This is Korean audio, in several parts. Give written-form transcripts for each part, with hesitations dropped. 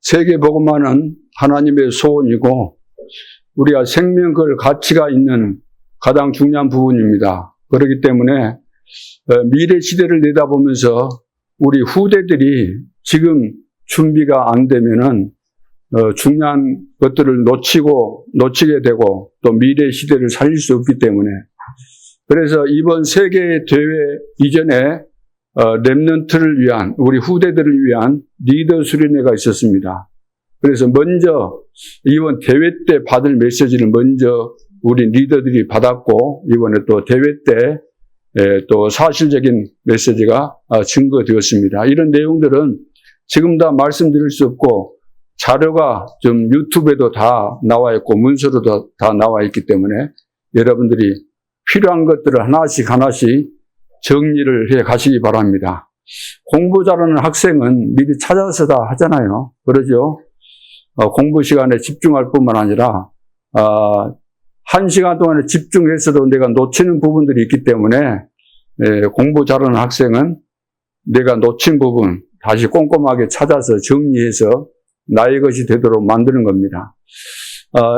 세계복음화는 하나님의 소원이고 우리가 생명 그 가치가 있는 가장 중요한 부분입니다. 그렇기 때문에 미래 시대를 내다보면서 우리 후대들이 지금 준비가 안 되면은 중요한 것들을 놓치게 되고 또 미래 시대를 살릴 수 없기 때문에, 그래서 이번 세계 대회 이전에 렘넌트를 위한, 우리 후대들을 위한 리더 수련회가 있었습니다. 그래서 먼저 이번 대회 때 받을 메시지를 먼저 우리 리더들이 받았고, 이번에 또 대회 때 또 사실적인 메시지가 증거되었습니다. 이런 내용들은 지금 다 말씀드릴 수 없고 자료가 좀 유튜브에도 다 나와 있고 문서로도 다 나와 있기 때문에 여러분들이 필요한 것들을 하나씩 정리를 해 가시기 바랍니다. 공부 잘하는 학생은 미리 찾아서 다 하잖아요. 그러죠? 공부 시간에 집중할 뿐만 아니라 1시간 동안에 집중해서도 내가 놓치는 부분들이 있기 때문에 공부 잘하는 학생은 내가 놓친 부분 다시 꼼꼼하게 찾아서 정리해서 나의 것이 되도록 만드는 겁니다.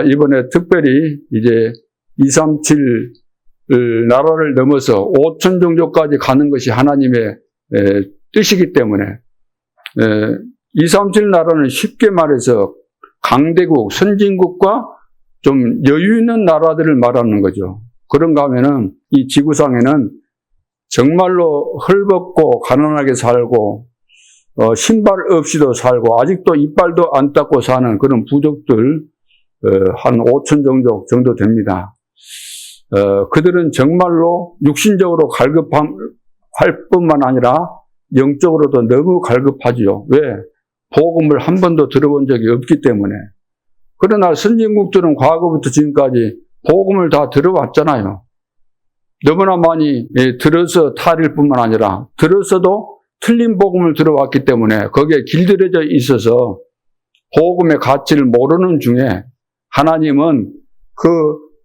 이번에 특별히 이제 237 나라를 넘어서 5천 종족까지 가는 것이 하나님의 뜻이기 때문에 237 나라는 쉽게 말해서 강대국, 선진국과 좀 여유 있는 나라들을 말하는 거죠. 그런가 하면은 이 지구상에는 정말로 헐벗고 가난하게 살고 신발 없이도 살고 아직도 이빨도 안 닦고 사는 그런 부족들 한 5천 종족 정도 됩니다. 그들은 정말로 육신적으로 갈급할 뿐만 아니라 영적으로도 너무 갈급하지요. 왜? 복음을 한 번도 들어본 적이 없기 때문에. 그러나 선진국들은 과거부터 지금까지 복음을 다 들어왔잖아요. 너무나 많이 들어서 탈일 뿐만 아니라 들었어도 틀린 복음을 들어왔기 때문에 거기에 길들여져 있어서 복음의 가치를 모르는 중에 하나님은 그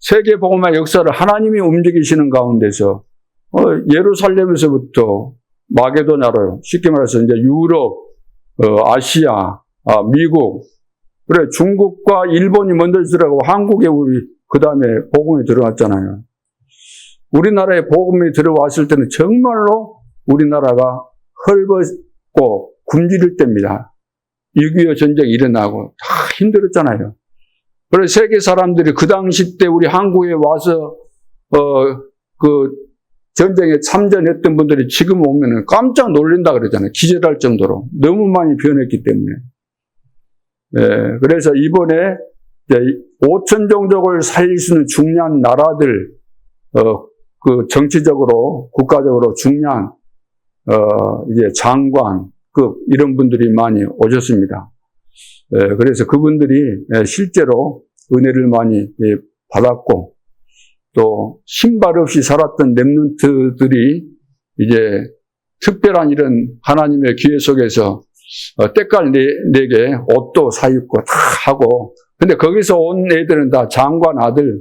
세계 복음의 역사를 하나님이 움직이시는 가운데서 예루살렘에서부터 마게도냐로 쉽게 말해서 이제 유럽, 아시아, 미국, 그래 중국과 일본이 먼저 들어가고 한국에 우리 그 다음에 복음이 들어왔잖아요. 우리나라에 복음이 들어왔을 때는 정말로 우리나라가 헐벗고 굶주릴 때입니다. 6.25 전쟁이 일어나고 다 힘들었잖아요. 그래서 세계 사람들이 그 당시 때 우리 한국에 와서 그 전쟁에 참전했던 분들이 지금 오면은 깜짝 놀란다 그러잖아요. 기절할 정도로 너무 많이 변했기 때문에. 그래서 이번에 5천 종족을 살릴 수 있는 중요한 나라들, 그 정치적으로 국가적으로 중요한 이제 장관급 이런 분들이 많이 오셨습니다. 그래서 그분들이 실제로 은혜를 많이 받았고 또 신발 없이 살았던 렘넌트들이 이제 특별한 이런 하나님의 기회 속에서 때깔 내게 옷도 사입고 다 하고, 근데 거기서 온 애들은 다 장관 아들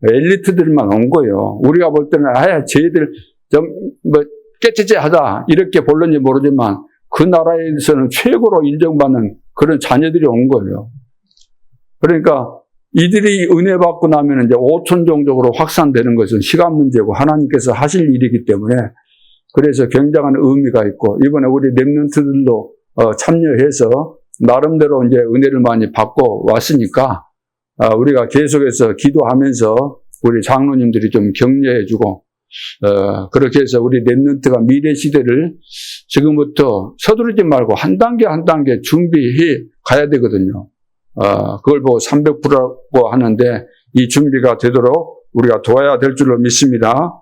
엘리트들만 온 거예요. 우리가 볼 때는 쟤들 좀 깨째째하다 이렇게 볼는지 모르지만 그 나라에서는 최고로 인정받는 그런 자녀들이 온 거예요. 그러니까 이들이 은혜 받고 나면 이제 5천 종족으로 확산되는 것은 시간 문제고 하나님께서 하실 일이기 때문에, 그래서 굉장한 의미가 있고 이번에 우리 렘넌트들도 참여해서 나름대로 이제 은혜를 많이 받고 왔으니까 우리가 계속해서 기도하면서 우리 장로님들이 좀 격려해주고 그렇게 해서 우리 렘넌트가 미래 시대를 지금부터 서두르지 말고 한 단계 한 단계 준비해 가야 되거든요. 그걸 보고 300%라고 하는데 이 준비가 되도록 우리가 도와야 될 줄로 믿습니다.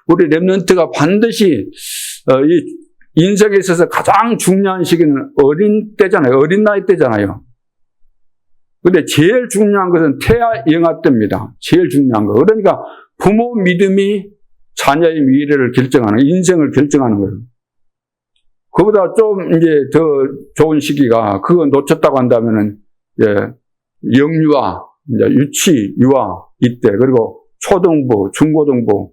우리 렘넌트가 반드시 이 인생에 있어서 가장 중요한 시기는 어린 때잖아요. 어린 나이 때잖아요. 근데 제일 중요한 것은 태아 영아 때입니다. 제일 중요한 거. 그러니까 부모 믿음이 자녀의 미래를 결정하는, 인생을 결정하는 거예요. 그보다 좀 이제 더 좋은 시기가, 그거 놓쳤다고 한다면은, 영유아, 이제 유치, 유아, 이때, 그리고 초등부, 중고등부.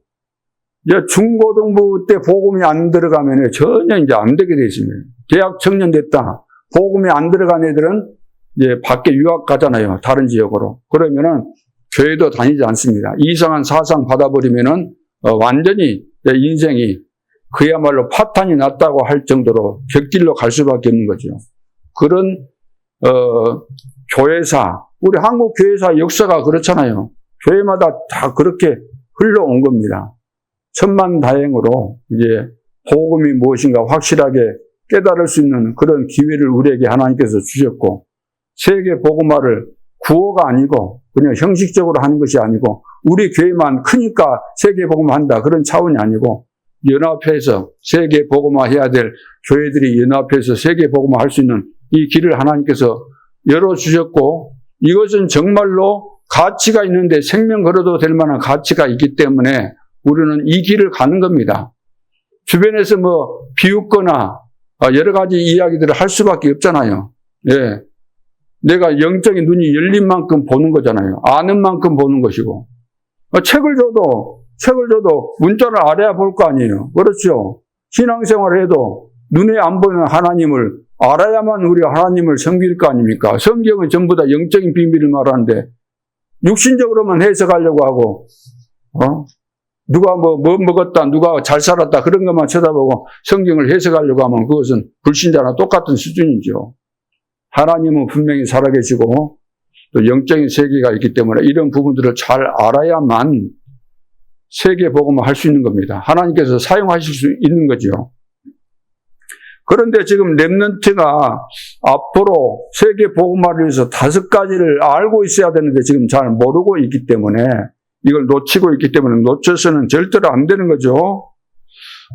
이제 중고등부 때 복음이 안 들어가면 전혀 이제 안 되게 돼 있습니다. 대학 청년 됐다. 복음이 안 들어간 애들은 이제 밖에 유학 가잖아요. 다른 지역으로. 그러면은 교회도 다니지 않습니다. 이상한 사상 받아버리면은 완전히 인생이 그야말로 파탄이 났다고 할 정도로 격길로 갈 수밖에 없는 거죠. 그런 교회사, 우리 한국 교회사 역사가 그렇잖아요. 교회마다 다 그렇게 흘러온 겁니다. 천만다행으로 이제 복음이 무엇인가 확실하게 깨달을 수 있는 그런 기회를 우리에게 하나님께서 주셨고, 세계 복음화를 구호가 아니고 그냥 형식적으로 하는 것이 아니고 우리 교회만 크니까 세계 복음화한다 그런 차원이 아니고 연합해서 세계 복음화해야 될 교회들이 연합해서 세계 복음화할 수 있는 이 길을 하나님께서 열어주셨고, 이것은 정말로 가치가 있는데 생명 걸어도 될 만한 가치가 있기 때문에 우리는 이 길을 가는 겁니다. 주변에서 뭐 비웃거나 여러 가지 이야기들을 할 수밖에 없잖아요. 예. 내가 영적인 눈이 열린 만큼 보는 거잖아요. 아는 만큼 보는 것이고. 책을 줘도 문자를 알아야 볼 거 아니에요. 그렇죠. 신앙생활을 해도 눈에 안 보이는 하나님을 알아야만 우리가 하나님을 섬길 거 아닙니까? 성경은 전부 다 영적인 비밀을 말하는데 육신적으로만 해석하려고 하고, 누가 뭐 먹었다, 누가 잘 살았다, 그런 것만 쳐다보고 성경을 해석하려고 하면 그것은 불신자나 똑같은 수준이죠. 하나님은 분명히 살아계시고 또 영적인 세계가 있기 때문에 이런 부분들을 잘 알아야만 세계 복음을 할 수 있는 겁니다. 하나님께서 사용하실 수 있는 거죠. 그런데 지금 렘넌트가 앞으로 세계 복음화를 위해서 5가지를 알고 있어야 되는데 지금 잘 모르고 있기 때문에 이걸 놓치고 있기 때문에 놓쳐서는 절대로 안 되는 거죠.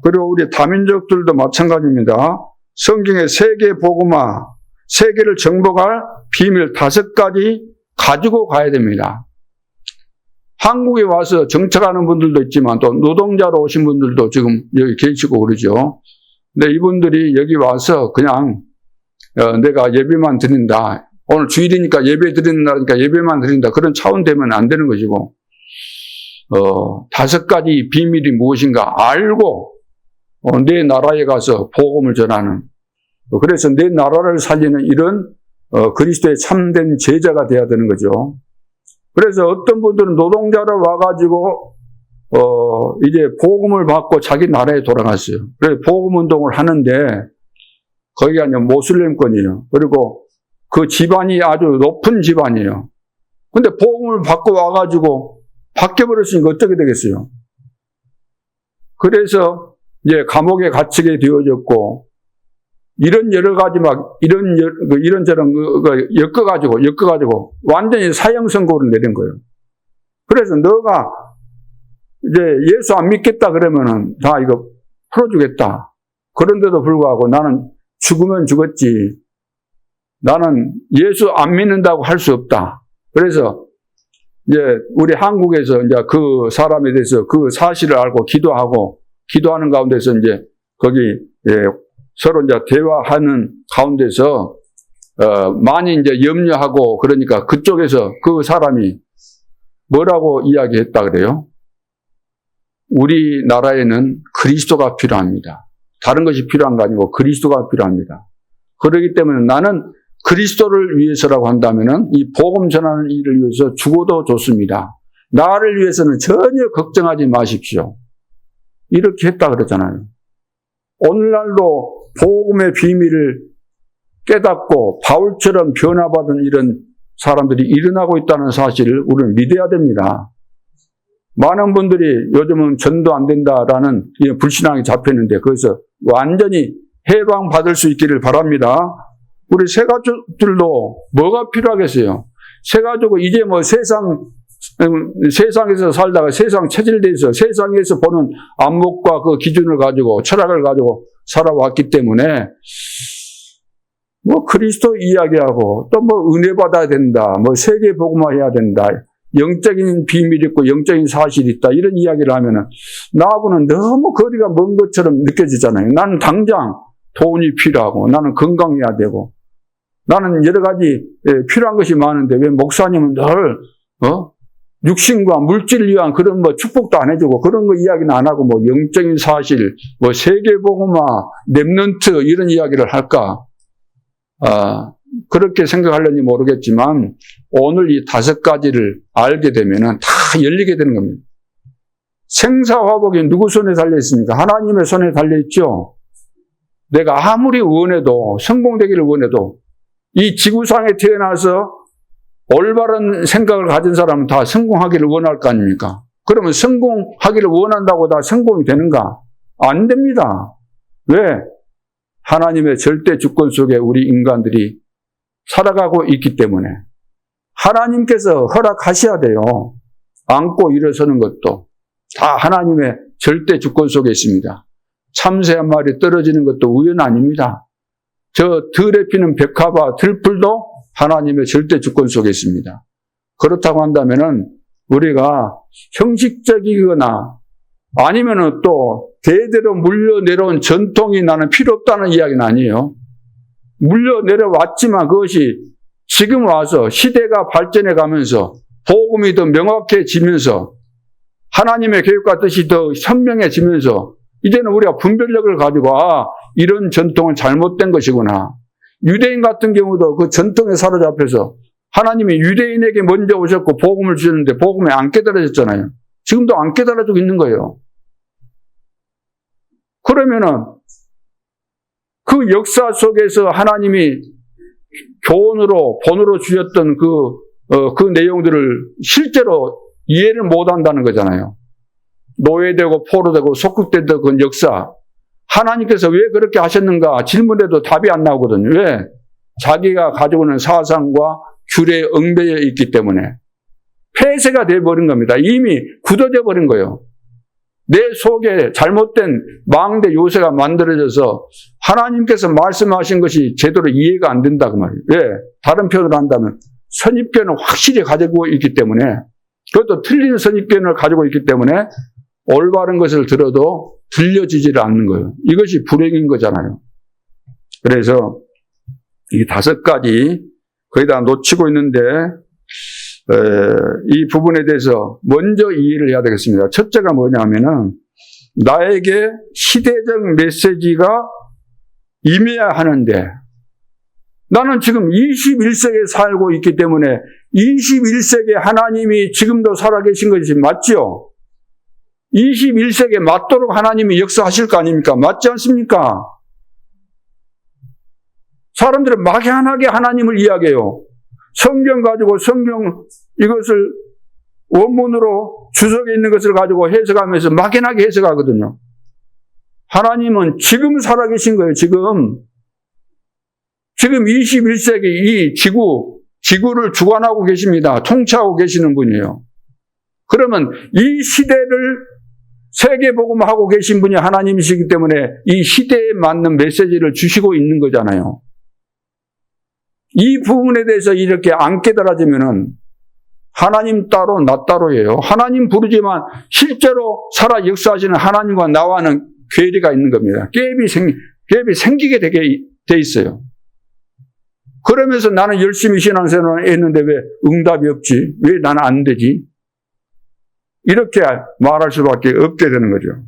그리고 우리 다민족들도 마찬가지입니다. 성경의 세계 복음화, 세계를 정복할 비밀 5가지 가지고 가야 됩니다. 한국에 와서 정착하는 분들도 있지만 또 노동자로 오신 분들도 지금 여기 계시고 그러죠. 근데 이분들이 여기 와서 그냥 내가 예배만 드린다. 오늘 주일이니까 예배 드린다니까 예배만 드린다. 그런 차원 되면 안 되는 것이고 5가지 비밀이 무엇인가 알고 내 나라에 가서 복음을 전하는, 그래서 내 나라를 살리는 이런 그리스도의 참된 제자가 돼야 되는 거죠. 그래서 어떤 분들은 노동자로 와가지고 이제 복음을 받고 자기 나라에 돌아갔어요. 그래서 복음 운동을 하는데 거기가 이제 모슬렘권이에요. 그리고 그 집안이 아주 높은 집안이에요. 근데 복음을 받고 와가지고 바뀌어버렸으니까 어떻게 되겠어요? 그래서 이제 감옥에 갇히게 되어졌고, 이런 여러 가지 이런저런 엮어가지고 완전히 사형 선고를 내린 거예요. 그래서 너가 이제 예수 안 믿겠다 그러면은 다 이거 풀어주겠다. 그런데도 불구하고 나는 죽으면 죽었지. 나는 예수 안 믿는다고 할 수 없다. 그래서 이제 우리 한국에서 이제 그 사람에 대해서 그 사실을 알고 기도하는 가운데서 이제 거기 서로 이제 대화하는 가운데서 많이 이제 염려하고 그러니까 그쪽에서 그 사람이 뭐라고 이야기했다 그래요? 우리나라에는 그리스도가 필요합니다. 다른 것이 필요한 거 아니고 그리스도가 필요합니다. 그렇기 때문에 나는 그리스도를 위해서라고 한다면은 이 복음 전하는 일을 위해서 죽어도 좋습니다. 나를 위해서는 전혀 걱정하지 마십시오. 이렇게 했다 그랬잖아요. 오늘날도 복음의 비밀을 깨닫고 바울처럼 변화받은 이런 사람들이 일어나고 있다는 사실을 우리는 믿어야 됩니다. 많은 분들이 요즘은 전도 안 된다라는 불신앙에 잡혔는데 거기서 완전히 해방받을 수 있기를 바랍니다. 우리 새가족들도 뭐가 필요하겠어요? 새가족은 이제 뭐 세상에서 살다가 세상 체질돼서 세상에서 보는 안목과 그 기준을 가지고 철학을 가지고 살아왔기 때문에 뭐 그리스도 이야기하고 또 뭐 은혜 받아야 된다, 뭐 세계 복음화 해야 된다, 영적인 비밀이 있고 영적인 사실이 있다 이런 이야기를 하면은 나하고는 너무 거리가 먼 것처럼 느껴지잖아요. 나는 당장 돈이 필요하고 나는 건강해야 되고 나는 여러 가지 필요한 것이 많은데 왜 목사님은 늘 육신과 물질을 위한 그런 뭐 축복도 안 해주고 그런 거 이야기는 안 하고 뭐 영적인 사실, 뭐 세계복음화, 렘넌트 이런 이야기를 할까? 그렇게 생각하려니 모르겠지만 오늘 이 5가지를 알게 되면은 다 열리게 되는 겁니다. 생사화복이 누구 손에 달려 있습니까? 하나님의 손에 달려 있죠. 내가 아무리 원해도, 성공되기를 원해도 이 지구상에 태어나서 올바른 생각을 가진 사람은 다 성공하기를 원할 거 아닙니까? 그러면 성공하기를 원한다고 다 성공이 되는가? 안 됩니다. 왜? 하나님의 절대 주권 속에 우리 인간들이 살아가고 있기 때문에 하나님께서 허락하셔야 돼요. 안고 일어서는 것도 다 하나님의 절대 주권 속에 있습니다. 참새 한 마리 떨어지는 것도 우연 아닙니다. 저 들에 피는 백합화, 들풀도 하나님의 절대 주권 속에 있습니다. 그렇다고 한다면은 우리가 형식적이거나 아니면은 또 대대로 물려 내려온 전통이 나는 필요 없다는 이야기는 아니에요. 물려 내려왔지만 그것이 지금 와서 시대가 발전해 가면서 복음이 더 명확해지면서 하나님의 계획과 뜻이 더 선명해지면서 이제는 우리가 분별력을 가지고 이런 전통은 잘못된 것이구나. 유대인 같은 경우도 그 전통에 사로잡혀서 하나님이 유대인에게 먼저 오셨고 복음을 주셨는데 복음에 안 깨달아졌잖아요. 지금도 안 깨달아지고 있는 거예요. 그러면은 그 역사 속에서 하나님이 교훈으로 본으로 주셨던 그 내용들을 실제로 이해를 못한다는 거잖아요. 노예되고 포로되고 속국되던 그 역사, 하나님께서 왜 그렇게 하셨는가 질문해도 답이 안 나오거든요. 왜? 자기가 가지고 있는 사상과 규례에 얽매여 있기 때문에 폐쇄가 되어버린 겁니다. 이미 굳어져 버린 거예요. 내 속에 잘못된 망대 요새가 만들어져서 하나님께서 말씀하신 것이 제대로 이해가 안 된다 그 말이에요. 왜? 다른 표현으로 한다면 선입견을 확실히 가지고 있기 때문에, 그것도 틀린 선입견을 가지고 있기 때문에 올바른 것을 들어도 들려지지를 않는 거예요. 이것이 불행인 거잖아요. 그래서 이 5가지 거의 다 놓치고 있는데 이 부분에 대해서 먼저 이해를 해야 되겠습니다. 첫째가 뭐냐면은 나에게 시대적 메시지가 임해야 하는데, 나는 지금 21세기에 살고 있기 때문에 21세기에 하나님이 지금도 살아계신 것이 맞죠? 21세기에 맞도록 하나님이 역사하실 거 아닙니까? 맞지 않습니까? 사람들은 막연하게 하나님을 이야기해요. 성경 가지고 성경 이것을 원문으로 주석에 있는 것을 가지고 해석하면서 막연하게 해석하거든요. 하나님은 지금 살아계신 거예요. 지금 21세기 이 지구를 주관하고 계십니다. 통치하고 계시는 분이에요. 그러면 이 시대를 세계복음하고 계신 분이 하나님이시기 때문에 이 시대에 맞는 메시지를 주시고 있는 거잖아요. 이 부분에 대해서 이렇게 안 깨달아지면은 하나님 따로 나 따로예요. 하나님 부르지만 실제로 살아 역사하시는 하나님과 나와는 괴리가 있는 겁니다. 갭이 생기게 되게 돼 있어요. 그러면서 나는 열심히 신앙생활을 했는데 왜 응답이 없지? 왜 나는 안 되지? 이렇게 말할 수밖에 없게 되는 거죠.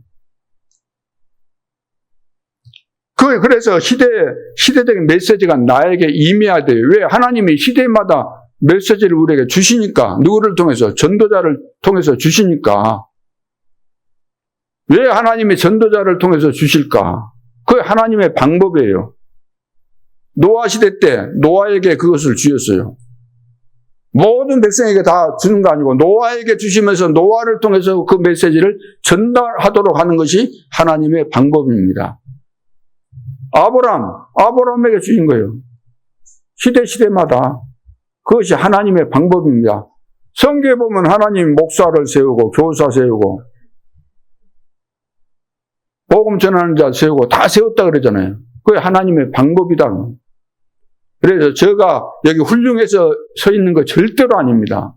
그래서 시대적인 메시지가 나에게 임해야 돼요. 왜? 하나님이 시대마다 메시지를 우리에게 주시니까. 누구를 통해서? 전도자를 통해서 주시니까. 왜 하나님이 전도자를 통해서 주실까? 그게 하나님의 방법이에요. 노아 시대 때 노아에게 그것을 주셨어요. 모든 백성에게 다 주는 거 아니고 노아에게 주시면서 노아를 통해서 그 메시지를 전달하도록 하는 것이 하나님의 방법입니다. 아브라함에게 주신 거예요. 시대마다 그것이 하나님의 방법입니다. 성경에 보면 하나님 목사를 세우고 교사 세우고 복음 전하는 자 세우고 다 세웠다 그러잖아요. 그게 하나님의 방법이다. 그래서 제가 여기 훌륭해서 서 있는 거 절대로 아닙니다.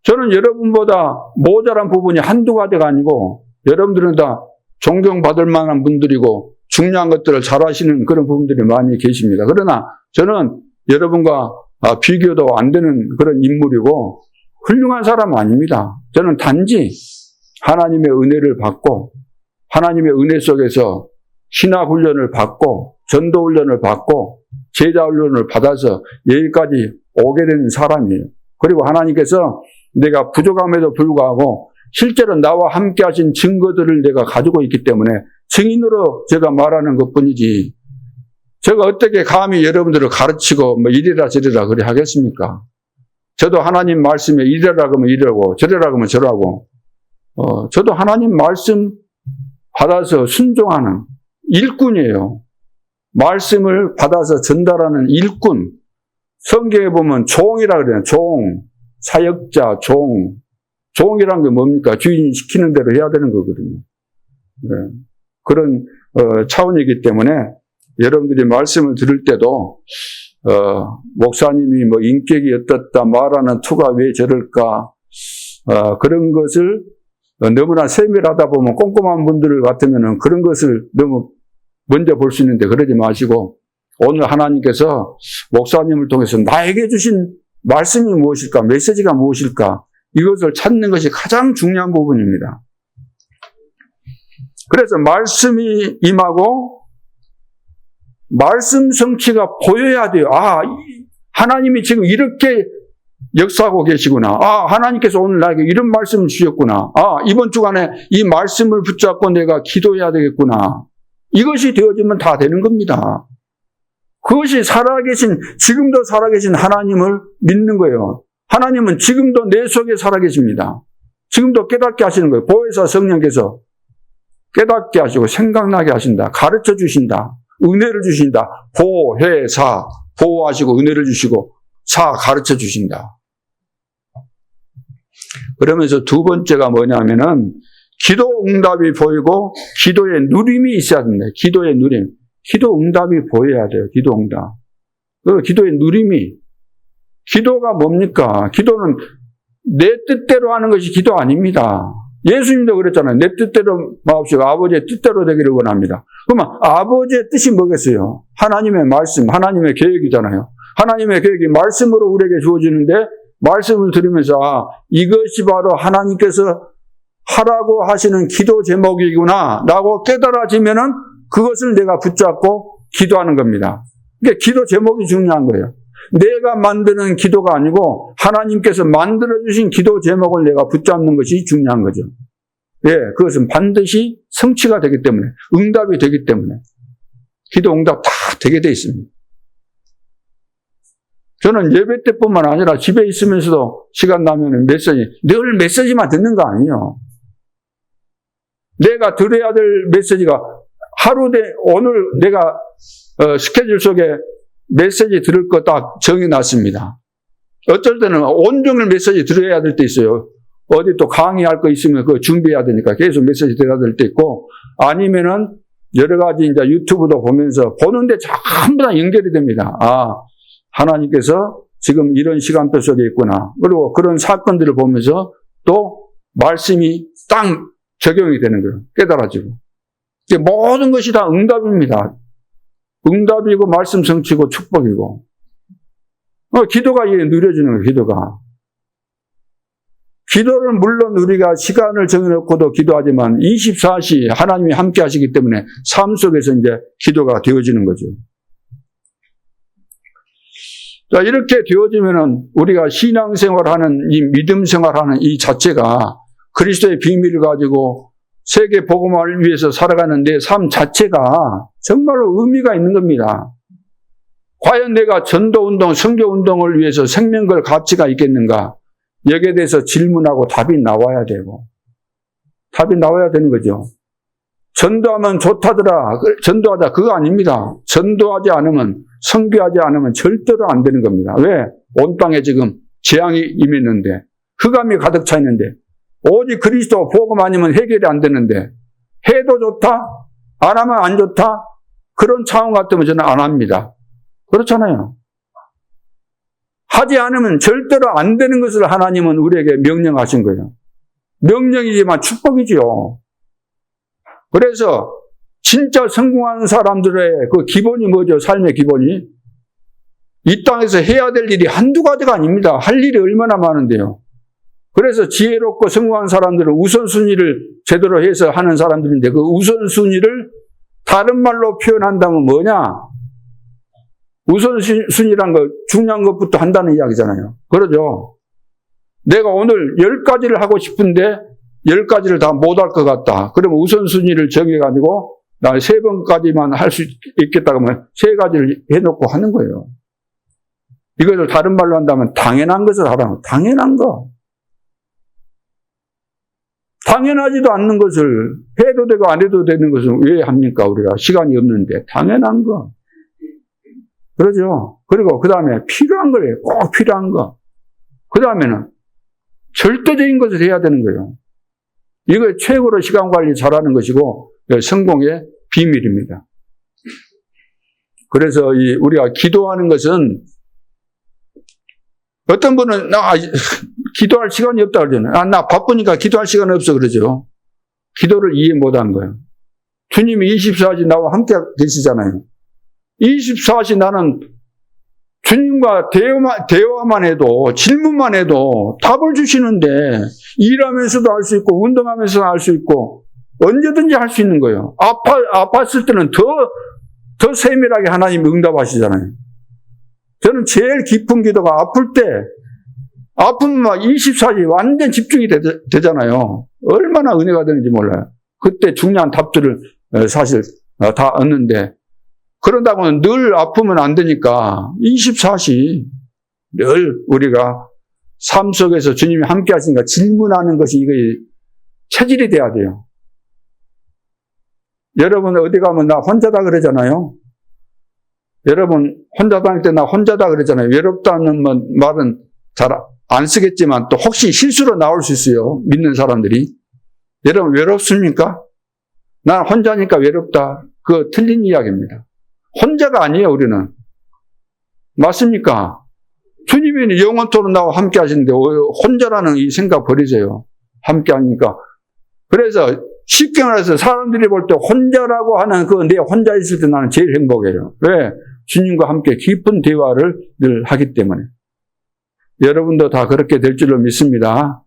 저는 여러분보다 모자란 부분이 한두 가지가 아니고 여러분들은 다 존경받을 만한 분들이고 중요한 것들을 잘 하시는 그런 부분들이 많이 계십니다. 그러나 저는 여러분과 비교도 안 되는 그런 인물이고 훌륭한 사람은 아닙니다. 저는 단지 하나님의 은혜를 받고 하나님의 은혜 속에서 신학훈련을 받고 전도훈련을 받고 제자훈련을 받아서 여기까지 오게 된 사람이에요. 그리고 하나님께서 내가 부족함에도 불구하고 실제로 나와 함께 하신 증거들을 내가 가지고 있기 때문에 증인으로 제가 말하는 것뿐이지, 제가 어떻게 감히 여러분들을 가르치고 뭐 이래라 저래라 그래 하겠습니까? 저도 하나님 말씀에 이래라 그러면 이러고 저래라 그러면 저라고, 저도 하나님 말씀 받아서 순종하는 일꾼이에요. 말씀을 받아서 전달하는 일꾼. 성경에 보면 종이라 그래요. 종, 사역자, 종. 종이란 게 뭡니까? 주인이 시키는 대로 해야 되는 거거든요. 네. 그런 차원이기 때문에 여러분들이 말씀을 들을 때도 목사님이 뭐 인격이 어떻다, 말하는 투가 왜 저럴까, 그런 것을 너무나 세밀하다 보면 꼼꼼한 분들 같으면 그런 것을 너무 먼저 볼 수 있는데 그러지 마시고, 오늘 하나님께서 목사님을 통해서 나에게 주신 말씀이 무엇일까, 메시지가 무엇일까, 이것을 찾는 것이 가장 중요한 부분입니다. 그래서 말씀이 임하고 말씀 성취가 보여야 돼요. 아, 하나님이 지금 이렇게 역사하고 계시구나. 아, 하나님께서 오늘 나에게 이런 말씀을 주셨구나. 아, 이번 주간에 이 말씀을 붙잡고 내가 기도해야 되겠구나. 이것이 되어지면 다 되는 겁니다. 그것이 살아계신, 지금도 살아계신 하나님을 믿는 거예요. 하나님은 지금도 내 속에 살아계십니다. 지금도 깨닫게 하시는 거예요. 보혜사 성령께서 깨닫게 하시고 생각나게 하신다. 가르쳐 주신다. 은혜를 주신다. 보혜사, 보호하시고 은혜를 주시고 사, 가르쳐 주신다. 그러면서 두 번째가 뭐냐면은 기도 응답이 보이고 기도의 누림이 있어야 된다. 기도의 누림. 기도 응답이 보여야 돼요. 기도 응답. 그 기도의 누림이. 기도가 뭡니까? 기도는 내 뜻대로 하는 것이 기도 아닙니다. 예수님도 그랬잖아요. 내 뜻대로 마옵시고 아버지의 뜻대로 되기를 원합니다. 그러면 아버지의 뜻이 뭐겠어요? 하나님의 말씀, 하나님의 계획이잖아요. 하나님의 계획이 말씀으로 우리에게 주어지는데 말씀을 들으면서 아, 이것이 바로 하나님께서 하라고 하시는 기도 제목이구나 라고 깨달아지면은 그것을 내가 붙잡고 기도하는 겁니다. 그러니까 기도 제목이 중요한 거예요. 내가 만드는 기도가 아니고 하나님께서 만들어주신 기도 제목을 내가 붙잡는 것이 중요한 거죠. 예, 그것은 반드시 성취가 되기 때문에, 응답이 되기 때문에 기도 응답 다 되게 돼 있습니다. 저는 예배 때뿐만 아니라 집에 있으면서도 시간 나면 메시지, 늘 메시지만 듣는 거 아니에요. 내가 들어야 될 메시지가 오늘 내가 스케줄 속에 메시지 들을 거 딱 정해놨습니다. 어쩔 때는 온종일 메시지 들어야 될 때 있어요. 어디 또 강의할 거 있으면 그거 준비해야 되니까 계속 메시지 들어야 될 때 있고, 아니면은 여러 가지 이제 유튜브도 보면서 보는데 전부 다 연결이 됩니다. 아, 하나님께서 지금 이런 시간표 속에 있구나. 그리고 그런 사건들을 보면서 또 말씀이 딱 적용이 되는 거예요. 깨달아지고. 모든 것이 다 응답입니다. 응답이고 말씀 성취고 축복이고. 기도가 누려지는 거예요. 기도가. 기도를 물론 우리가 시간을 정해놓고도 기도하지만 24시 하나님이 함께 하시기 때문에 삶 속에서 이제 기도가 되어지는 거죠. 자, 이렇게 되어지면은 우리가 신앙생활하는 이 믿음 생활하는 이 자체가 그리스도의 비밀을 가지고 세계 복음화를 위해서 살아가는 내 삶 자체가 정말로 의미가 있는 겁니다. 과연 내가 전도운동, 선교운동을 위해서 생명 걸 가치가 있겠는가? 여기에 대해서 질문하고 답이 나와야 되고, 답이 나와야 되는 거죠. 전도하면 좋다더라, 전도하자, 그거 아닙니다. 전도하지 않으면, 선교하지 않으면 절대로 안 되는 겁니다. 왜? 온 땅에 지금 재앙이 임했는데, 흑암이 가득 차 있는데, 오직 그리스도 복음 아니면 해결이 안 되는데, 해도 좋다? 안 하면 안 좋다? 그런 차원 같으면 저는 안 합니다. 그렇잖아요. 하지 않으면 절대로 안 되는 것을 하나님은 우리에게 명령하신 거예요. 명령이지만 축복이죠. 그래서 진짜 성공한 사람들의 그 기본이 뭐죠? 삶의 기본이? 이 땅에서 해야 될 일이 한두 가지가 아닙니다. 할 일이 얼마나 많은데요. 그래서 지혜롭고 성공한 사람들은 우선순위를 제대로 해서 하는 사람들인데 그 우선순위를 다른 말로 표현한다면 뭐냐? 우선순위란 거, 중요한 것부터 한다는 이야기잖아요. 그러죠? 내가 오늘 10가지를 하고 싶은데 10가지를 다 못 할 것 같다. 그러면 우선순위를 정해가지고 나 3번까지만 할 수 있겠다 그러면 3가지를 해놓고 하는 거예요. 이것을 다른 말로 한다면 당연한 것을 하라는, 당연한 거. 당연하지도 않는 것을 해도 되고 안 해도 되는 것을 왜 합니까? 우리가 시간이 없는데. 당연한 거. 그러죠. 그리고 그 다음에 필요한 거예요. 꼭 필요한 거. 그 다음에는 절대적인 것을 해야 되는 거예요. 이거 최고로 시간 관리 잘하는 것이고 성공의 비밀입니다. 그래서 우리가 기도하는 것은 어떤 분은 기도할 시간이 없다 그러잖아요. 나 바쁘니까 기도할 시간 없어 그러죠. 기도를 이해 못한 거예요. 주님이 24시 나와 함께 계시잖아요. 24시 나는 주님과 대화만 해도, 질문만 해도 답을 주시는데, 일하면서도 할 수 있고, 운동하면서도 할 수 있고, 언제든지 할 수 있는 거예요. 아팠을 때는 더 세밀하게 하나님이 응답하시잖아요. 저는 제일 깊은 기도가 아플 때, 아프면 막 24시 완전 집중이 되잖아요. 얼마나 은혜가 되는지 몰라요. 그때 중요한 답들을 사실 다 얻는데, 그런다고는 늘 아프면 안 되니까 24시 늘 우리가 삶 속에서 주님이 함께 하시니까 질문하는 것이 이게 체질이 돼야 돼요. 여러분 어디 가면 나 혼자다 그러잖아요. 여러분 혼자 다닐 때 나 혼자다 그러잖아요. 외롭다는 말은 잘 안 쓰겠지만 또 혹시 실수로 나올 수 있어요. 믿는 사람들이. 여러분 외롭습니까? 난 혼자니까 외롭다. 그거 틀린 이야기입니다. 혼자가 아니에요, 우리는. 맞습니까? 주님이 영원토록 나와 함께 하시는데 혼자라는 이 생각 버리세요. 함께 하니까. 그래서 쉽게 말해서 사람들이 볼 때 혼자라고 하는 내 혼자 있을 때 나는 제일 행복해요. 왜? 주님과 함께 깊은 대화를 늘 하기 때문에. 여러분도 다 그렇게 될 줄로 믿습니다.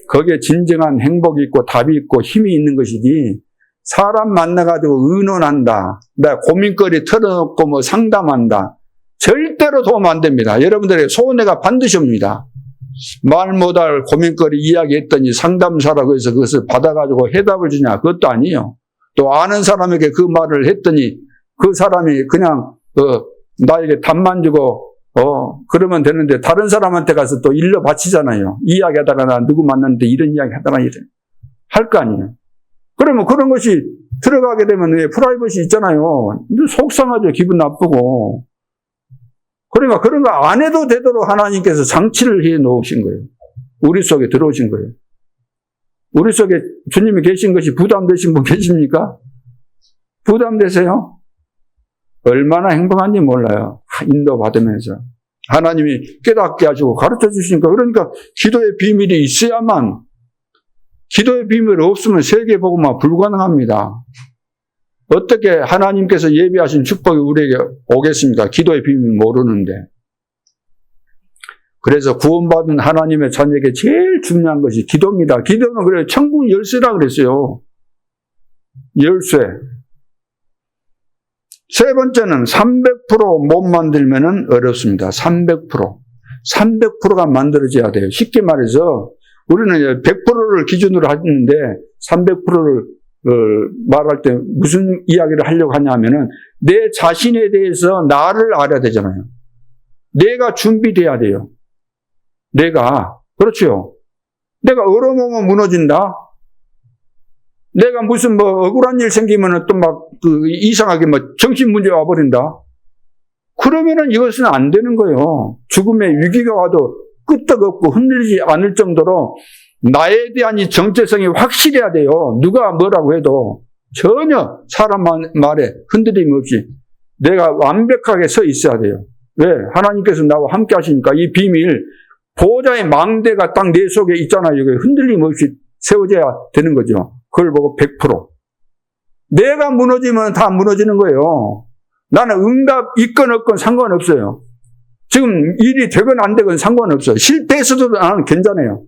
거기에 진정한 행복이 있고 답이 있고 힘이 있는 것이지 사람 만나가지고 의논한다. 나 고민거리 털어놓고 상담한다. 절대로 도움 안 됩니다. 여러분들의 손해가 반드시 옵니다. 말 못할 고민거리 이야기했더니 상담사라고 해서 그것을 받아가지고 해답을 주냐? 그것도 아니에요. 또 아는 사람에게 그 말을 했더니 그 사람이 그냥 나에게 답만 주고 그러면 되는데 다른 사람한테 가서 또 일러 바치잖아요. 이야기하다가 나 누구 만났는데 이런 이야기 하다가 할 거 아니에요. 그러면 그런 것이 들어가게 되면 프라이버시 있잖아요. 속상하죠. 기분 나쁘고. 그러니까 그런 거 안 해도 되도록 하나님께서 장치를 해 놓으신 거예요. 우리 속에 들어오신 거예요. 우리 속에 주님이 계신 것이 부담되신 분 계십니까? 부담되세요? 얼마나 행복한지 몰라요. 인도받으면서. 하나님이 깨닫게 하시고 가르쳐 주시니까. 그러니까 기도의 비밀이 있어야만, 기도의 비밀이 없으면 세계복음화 불가능합니다. 어떻게 하나님께서 예비하신 축복이 우리에게 오겠습니까? 기도의 비밀 모르는데. 그래서 구원받은 하나님의 자녀에게 제일 중요한 것이 기도입니다. 기도는 그래요. 천국 열쇠라 그랬어요. 열쇠. 세 번째는 300% 못 만들면 어렵습니다. 300%가 만들어져야 돼요. 쉽게 말해서 우리는 100%를 기준으로 하는데 300%를 말할 때 무슨 이야기를 하려고 하냐면은 내 자신에 대해서 나를 알아야 되잖아요. 내가 준비돼야 돼요. 그렇죠. 내가 얼어먹으면 무너진다. 내가 무슨 억울한 일 생기면은 또 이상하게 정신 문제 와버린다. 그러면은 이것은 안 되는 거예요. 죽음의 위기가 와도 끄떡없고 흔들리지 않을 정도로 나에 대한 이 정체성이 확실해야 돼요. 누가 뭐라고 해도 전혀 사람 말에 흔들림 없이 내가 완벽하게 서 있어야 돼요. 왜? 하나님께서 나와 함께 하시니까 이 비밀, 보호자의 망대가 딱 내 속에 있잖아요. 이거 흔들림 없이 세워져야 되는 거죠. 그걸 보고 100%. 내가 무너지면 다 무너지는 거예요. 나는 응답 있건 없건 상관없어요. 지금 일이 되건 안 되건 상관없어요. 실패했어도 나는 괜찮아요.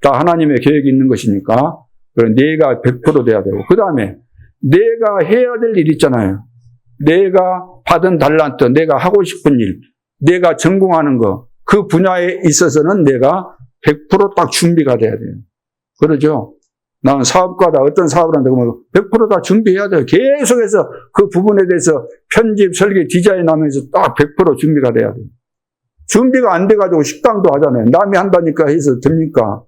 다 하나님의 계획이 있는 것이니까. 그래서 내가 100% 돼야 되고. 그 다음에 내가 해야 될 일 있잖아요. 내가 받은 달란트, 내가 하고 싶은 일, 내가 전공하는 거, 그 분야에 있어서는 내가 100% 준비가 돼야 돼요. 그러죠? 나는 사업가다, 어떤 사업을 한다고 하면 100% 준비해야 돼요. 계속해서 그 부분에 대해서 편집, 설계, 디자인 하면서 100% 준비가 돼야 돼요. 준비가 안 돼가지고 식당도 하잖아요. 남이 한다니까 해서 됩니까?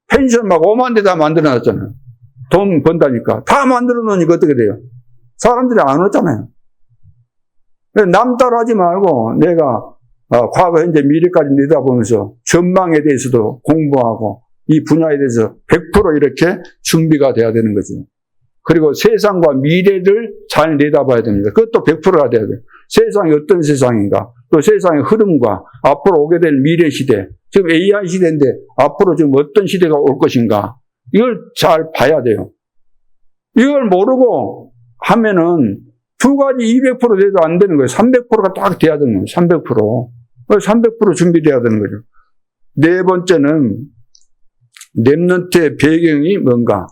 펜션 막 5만 대 다 만들어 놨잖아요. 돈 번다니까. 다 만들어 놓으니까 어떻게 돼요? 사람들이 안 오잖아요. 남 따라하지 말고 내가 과거, 현재, 미래까지 내다보면서 전망에 대해서도 공부하고 이 분야에 대해서 100% 이렇게 준비가 돼야 되는 거죠. 그리고 세상과 미래를 잘 내다봐야 됩니다. 그것도 100%가 돼야 돼요. 세상이 어떤 세상인가, 또 세상의 흐름과 앞으로 오게 될 미래 시대, 지금 AI 시대인데 앞으로 지금 어떤 시대가 올 것인가, 이걸 잘 봐야 돼요. 이걸 모르고 하면은 두 가지 200% 돼도 안 되는 거예요. 300%가 딱 돼야 되는 거예요. 300%. 300% 준비돼야 되는 거죠. 네 번째는 렘넌트의 배경이 뭔가.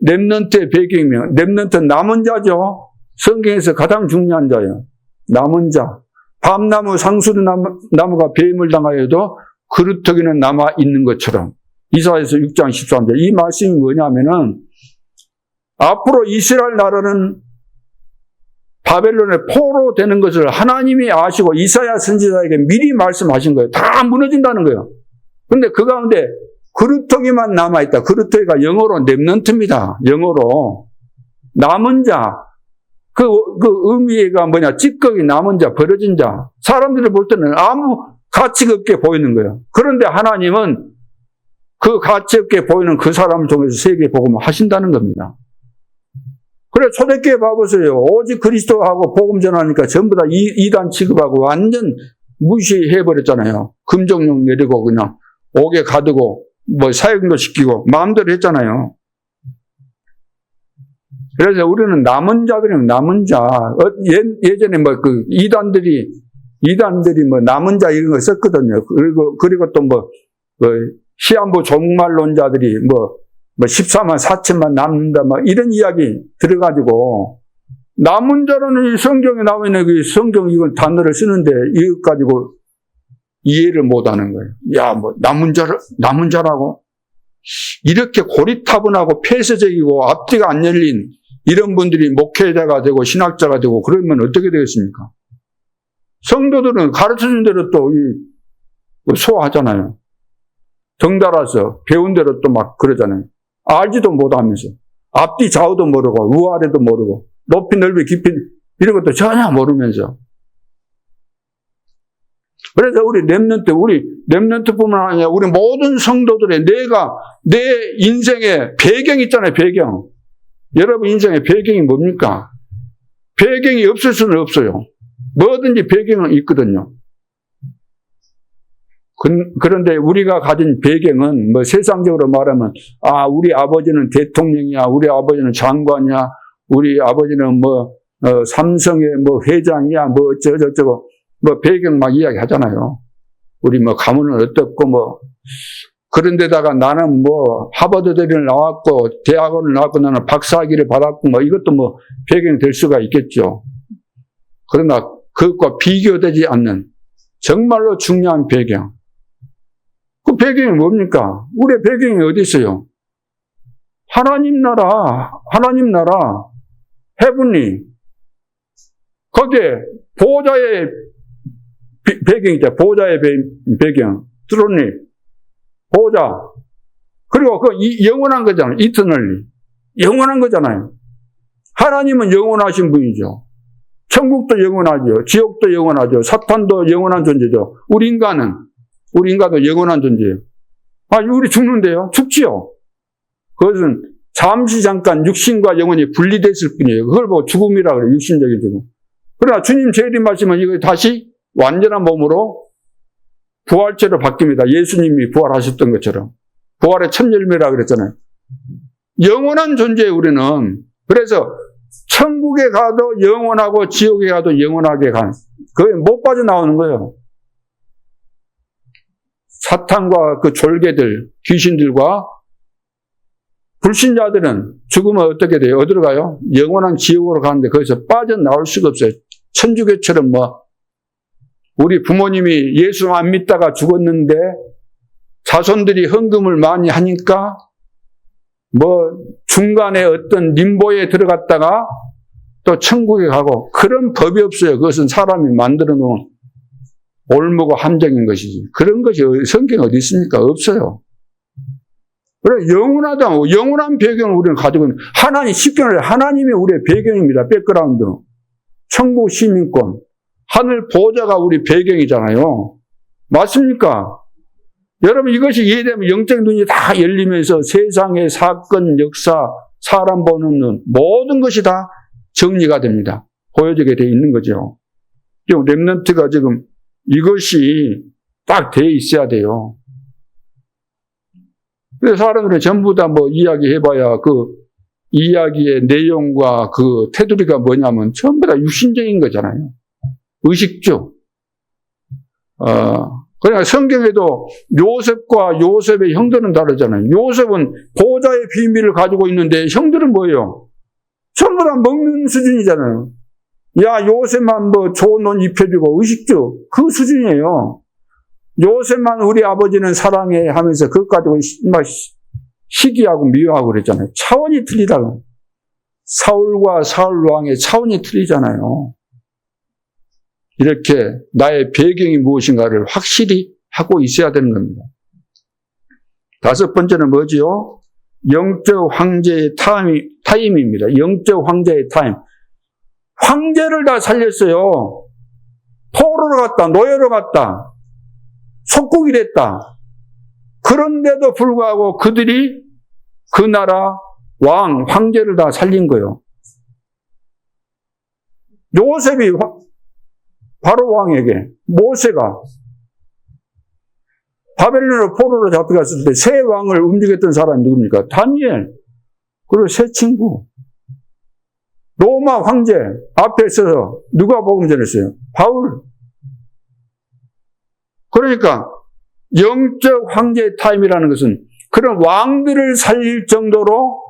렘넌트의 배경이면, 렘넌트는 남은 자죠. 성경에서 가장 중요한 자예요. 남은 자. 밤나무, 상수리나무가 뱀을 당하여도 그루터기는 남아 있는 것처럼. 이사야서 6장 13절. 이 말씀이 뭐냐면은 앞으로 이스라엘 나라는 바벨론의 포로 되는 것을 하나님이 아시고 이사야 선지자에게 미리 말씀하신 거예요. 다 무너진다는 거예요. 그런데 그 가운데 그루터기만 남아있다. 그루터기가 영어로 렘넌트입니다. 영어로. 남은 자. 그 의미가 뭐냐. 찌꺼기 남은 자, 버려진 자. 사람들이 볼 때는 아무 가치가 없게 보이는 거예요. 그런데 하나님은 그 가치 없게 보이는 그 사람을 통해서 세계 복음을 하신다는 겁니다. 그래, 초대교회 봐보세요. 오직 그리스도하고 복음 전하니까 전부 다 이단 취급하고 완전 무시해버렸잖아요. 금정령 내리고 그냥 옥에 가두고 뭐 사형도 시키고 마음대로 했잖아요. 그래서 우리는 남은 자들이면 남은 자. 예전에 뭐 그 이단들이 뭐 남은 자 이런 거 썼거든요. 그리고 또 뭐 시한부 종말론자들이 뭐 14만 4천만 남는다, 이런 이야기 들어가지고, 남은 자라는 성경에 나와 있는 그 성경 이건 단어를 쓰는데, 이것 가지고 이해를 못 하는 거예요. 야, 남은 자라고? 이렇게 고리타분하고 폐쇄적이고 앞뒤가 안 열린 이런 분들이 목회자가 되고 신학자가 되고 그러면 어떻게 되겠습니까? 성도들은 가르쳐 준 대로 또 소화하잖아요. 덩달아서 배운 대로 또 막 그러잖아요. 알지도 못하면서 앞뒤 좌우도 모르고 우아래도 모르고 높이 넓이 깊이 이런 것도 전혀 모르면서. 그래서 우리 렘넌트뿐만 아니라 우리 모든 성도들의 내 인생의 배경이 있잖아요. 배경. 여러분 인생의 배경이 뭡니까? 배경이 없을 수는 없어요. 뭐든지 배경은 있거든요. 그런데 우리가 가진 배경은 세상적으로 말하면 우리 아버지는 대통령이야, 우리 아버지는 장관이야, 우리 아버지는 삼성의 회장이야, 어쩌고저쩌고 배경 막 이야기 하잖아요. 우리 가문은 어떻고 그런데다가 나는 하버드대를 나왔고 대학원을 나왔고 나는 박사학위를 받았고 이것도 배경이 될 수가 있겠죠. 그러나 그것과 비교되지 않는 정말로 중요한 배경. 그 배경이 뭡니까? 우리의 배경이 어디 있어요? 하나님 나라, 헤븐리. 거기에 보호자의 배경이죠. 보호자의 배경. 드론리. 보호자. 그리고 영원한 거잖아요. 이터널리. 영원한 거잖아요. 하나님은 영원하신 분이죠. 천국도 영원하죠. 지옥도 영원하죠. 사탄도 영원한 존재죠. 우리 인간도 영원한 존재예요. 우리 죽는데요? 죽지요. 그것은 잠시 잠깐 육신과 영혼이 분리됐을 뿐이에요. 그걸 보고 죽음이라 그래요. 육신적인 죽음. 그러나 주님 재림하시면 이거 다시 완전한 몸으로 부활체로 바뀝니다. 예수님이 부활하셨던 것처럼. 부활의 첫 열매라 그랬잖아요. 영원한 존재예요, 우리는. 그래서 천국에 가도 영원하고 지옥에 가도 영원하게 간. 그게 못 빠져나오는 거예요. 사탄과 그 졸개들, 귀신들과 불신자들은 죽으면 어떻게 돼요? 어디로 가요? 영원한 지옥으로 가는데 거기서 빠져나올 수가 없어요. 천주교처럼 우리 부모님이 예수 안 믿다가 죽었는데 자손들이 헌금을 많이 하니까 중간에 어떤 림보에 들어갔다가 또 천국에 가고, 그런 법이 없어요. 그것은 사람이 만들어 놓은 올무고 함정인 것이지. 그런 것이 성경에 어디 있습니까? 없어요. 그래, 영원한 배경을 우리는 가지고 있는, 쉽게 말해 하나님이 우리의 배경입니다. 백그라운드. 천국 시민권. 하늘 보좌가 우리 배경이잖아요. 맞습니까? 여러분, 이것이 이해되면 영적 눈이 다 열리면서 세상의 사건, 역사, 사람 보는 눈, 모든 것이 다 정리가 됩니다. 보여지게 돼 있는 거죠. 지금 렘넌트가 지금 이것이 딱 돼 있어야 돼요. 그래서 사람들은 전부 다 이야기해봐야 그 이야기의 내용과 그 테두리가 뭐냐면 전부 다 육신적인 거잖아요. 의식주. 그러니까 성경에도 요셉과 요셉의 형들은 다르잖아요. 요셉은 보좌의 비밀을 가지고 있는데 형들은 뭐예요? 전부 다 먹는 수준이잖아요. 야, 요셉만 좋은 옷 입혀주고 의식주. 그 수준이에요. 요셉만 우리 아버지는 사랑해 하면서 그것 가지고 시기하고 미워하고 그랬잖아요. 차원이 틀리다고. 사울과 사울 왕의 차원이 틀리잖아요. 이렇게 나의 배경이 무엇인가를 확실히 하고 있어야 되는 겁니다. 다섯 번째는 뭐지요? 영적 황제의 타임입니다. 영적 황제의 타임. 황제를 다 살렸어요. 포로로 갔다, 노예로 갔다, 속국이 됐다. 그런데도 불구하고 그들이 그 나라 황제를 다 살린 거예요. 요셉이 바로 왕에게, 모세가 바벨론으로 포로로 잡혀갔을 때 새 왕을 움직였던 사람이 누굽니까? 다니엘. 그리고 새 친구. 로마 황제 앞에 서서 누가 복음 전했어요? 바울. 그러니까 영적 황제의 타임이라는 것은 그런 왕들을 살릴 정도로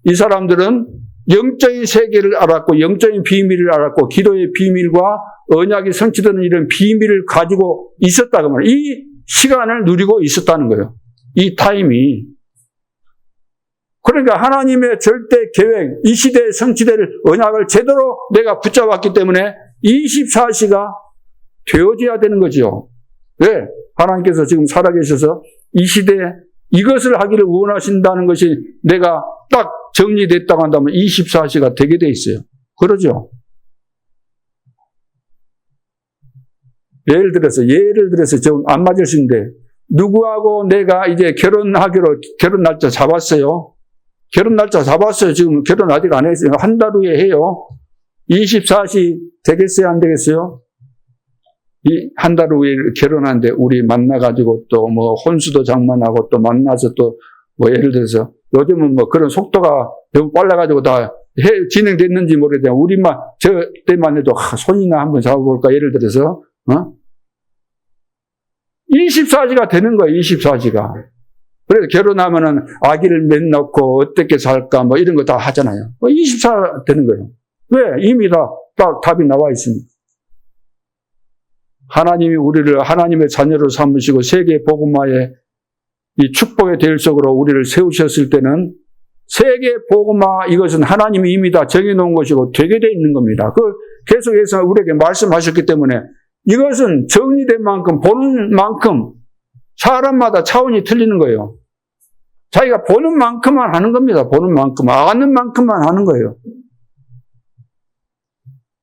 이 사람들은 영적인 세계를 알았고 영적인 비밀을 알았고 기도의 비밀과 언약이 성취되는 이런 비밀을 가지고 있었다고 말이에요. 이 시간을 누리고 있었다는 거예요. 이 타임이. 그러니까 하나님의 절대 계획, 이 시대에 성취될 언약을 제대로 내가 붙잡았기 때문에 24시가 되어져야 되는 거죠. 왜? 하나님께서 지금 살아계셔서 이 시대에 이것을 하기를 원하신다는 것이 내가 딱 정리됐다고 한다면 24시가 되게 돼 있어요. 그러죠? 예를 들어서 좀 안 맞을 수 있는데 누구하고 내가 이제 결혼 날짜 잡았어요. 결혼 날짜 잡았어요. 지금 결혼 아직 안 했어요. 한 달 후에 해요. 24시 되겠어요? 안 되겠어요? 이 한 달 후에 결혼하는데 우리 만나가지고 또 혼수도 장만하고 또 만나서 또 예를 들어서 요즘은 그런 속도가 너무 빨라가지고 다 진행됐는지 모르겠지만 우리만 저 때만 해도 손이나 한번 잡아볼까 예를 들어서 24시가 되는 거예요. 24시가. 그래서 결혼하면은 아기를 몇 낳고 어떻게 살까 이런 거 다 하잖아요. 24시가 되는 거예요. 왜? 이미 딱 답이 나와 있습니다. 하나님이 우리를 하나님의 자녀로 삼으시고 세계 복음화의 이 축복의 대열속으로 우리를 세우셨을 때는 세계 복음화 이것은 하나님이 이미 다 정해놓은 것이고 되게 돼 있는 겁니다. 그걸 계속해서 우리에게 말씀하셨기 때문에 이것은 정리된 만큼 보는 만큼 사람마다 차원이 틀리는 거예요. 자기가 보는 만큼만 하는 겁니다. 보는 만큼, 아는 만큼만 하는 거예요.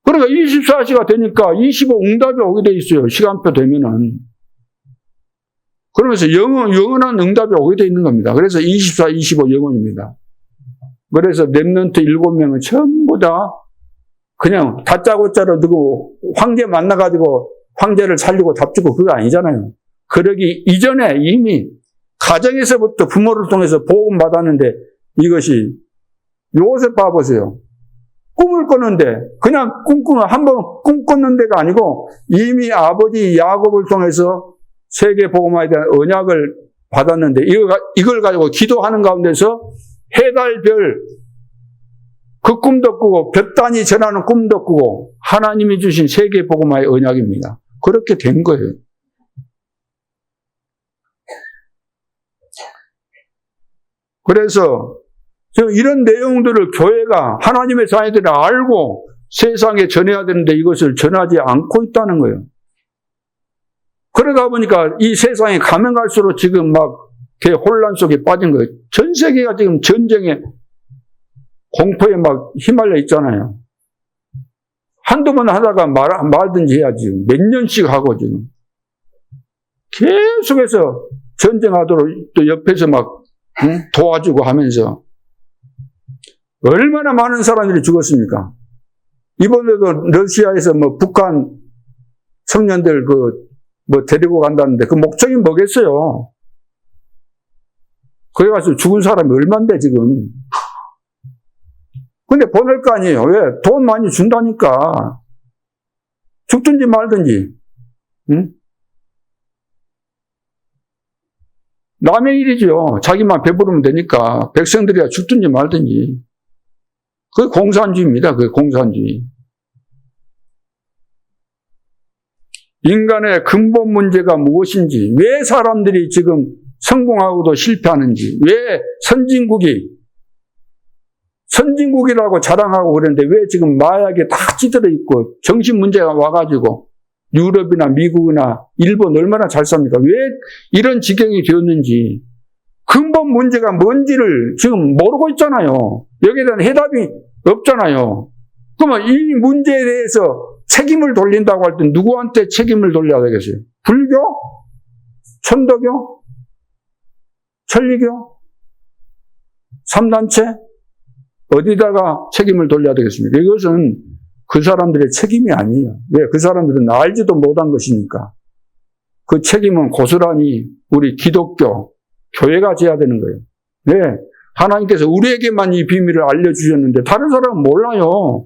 그러니까 24시가 되니까 25 응답이 오게 돼 있어요. 시간표 되면은. 그러면서 영원한 응답이 오게 돼 있는 겁니다. 그래서 24, 25 영원입니다. 그래서 렘넌트 7명은 전부 다 그냥 다짜고짜로 누구 황제 만나가지고 황제를 살리고 답주고 그거 아니잖아요. 그러기 이전에 이미 가정에서부터 부모를 통해서 복음 받았는데 이것이 요셉 봐보세요. 꿈을 꿨는데 그냥 한번 꿈 꿨는 데가 아니고 이미 아버지 야곱을 통해서 세계 복음화에 대한 언약을 받았는데 이걸 가지고 기도하는 가운데서 해달 별 그 꿈도 꾸고 볕단이 전하는 꿈도 꾸고 하나님이 주신 세계 복음화의 언약입니다. 그렇게 된 거예요. 그래서 이런 내용들을 교회가 하나님의 자녀들이 알고 세상에 전해야 되는데 이것을 전하지 않고 있다는 거예요. 그러다 보니까 이 세상에 가면 갈수록 지금 막 대혼란 속에 빠진 거예요. 전 세계가 지금 전쟁에 공포에 막 휘말려 있잖아요. 한두 번 하다가 말든지 해야지. 몇 년씩 하고 지금. 계속해서 전쟁하도록 또 옆에서 막 도와주고 하면서 얼마나 많은 사람들이 죽었습니까? 이번에도 러시아에서 뭐 북한 청년들 데리고 간다는데 그 목적이 뭐겠어요? 거기 가서 죽은 사람이 얼만데 지금. 근데 보낼 거 아니에요. 왜? 돈 많이 준다니까. 죽든지 말든지. 응? 남의 일이죠. 자기만 배부르면 되니까. 백성들이야 죽든지 말든지. 그게 공산주의입니다. 그게 공산주의. 인간의 근본 문제가 무엇인지, 왜 사람들이 지금 성공하고도 실패하는지, 왜 선진국이라고 자랑하고 그러는데 왜 지금 마약에 다 찌들어 있고 정신 문제가 와가지고 유럽이나 미국이나 일본 얼마나 잘 삽니까? 왜 이런 지경이 되었는지 근본 문제가 뭔지를 지금 모르고 있잖아요. 여기에 대한 해답이 없잖아요. 그러면 이 문제에 대해서 책임을 돌린다고 할 때 누구한테 책임을 돌려야 되겠어요? 불교? 천도교? 천리교? 3단체? 어디다가 책임을 돌려야 되겠습니까? 이것은 그 사람들의 책임이 아니에요. 왜? 그 사람들은 알지도 못한 것이니까. 그 책임은 고스란히 우리 기독교, 교회가 져야 되는 거예요. 왜? 하나님께서 우리에게만 이 비밀을 알려주셨는데 다른 사람은 몰라요.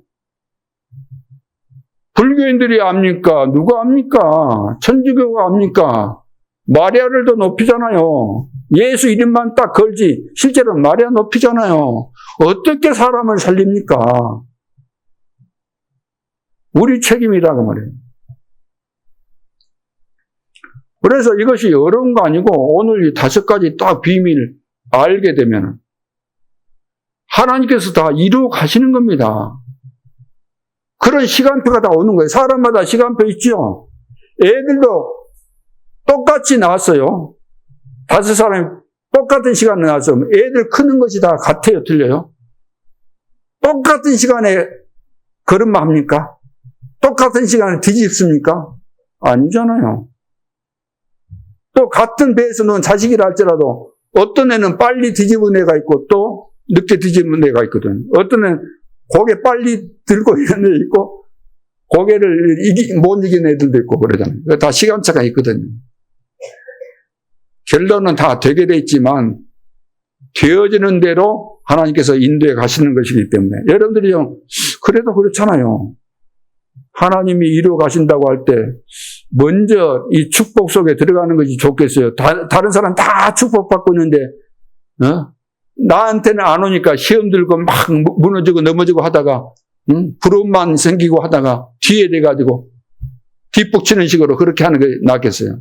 불교인들이 압니까? 누가 압니까? 천주교가 압니까? 마리아를 더 높이잖아요. 예수 이름만 딱 걸지 실제로 마리아 높이잖아요. 어떻게 사람을 살립니까? 우리 책임이라고 말해요. 그래서 이것이 어려운 거 아니고 오늘 이 5가지 딱 비밀 알게 되면 하나님께서 다 이루어 가시는 겁니다. 그런 시간표가 다 오는 거예요. 사람마다 시간표 있죠? 애들도 똑같이 나왔어요. 5사람이 똑같은 시간에 나와서 애들 크는 것이 다 같아요? 틀려요? 똑같은 시간에 걸음마 합니까? 똑같은 시간에 뒤집습니까? 아니잖아요. 또 같은 배에서 놓은 자식이라 할지라도 어떤 애는 빨리 뒤집은 애가 있고 또 늦게 뒤집은 애가 있거든. 어떤 애는 고개 빨리 들고 있는 애 있고 고개를 못 이기는 애들도 있고 그러잖아요. 다 시간차가 있거든요. 결론은 다 되게 돼 있지만 되어지는 대로 하나님께서 인도해 가시는 것이기 때문에 여러분들이 그래도 그렇잖아요. 하나님이 이루어 가신다고 할 때 먼저 이 축복 속에 들어가는 것이 좋겠어요. 다른 사람 다 축복받고 있는데 나한테는 안 오니까 시험 들고 막 무너지고 넘어지고 하다가 부러움만 생기고 하다가 뒤에 돼가지고 뒷북치는 식으로 그렇게 하는 게 낫겠어요.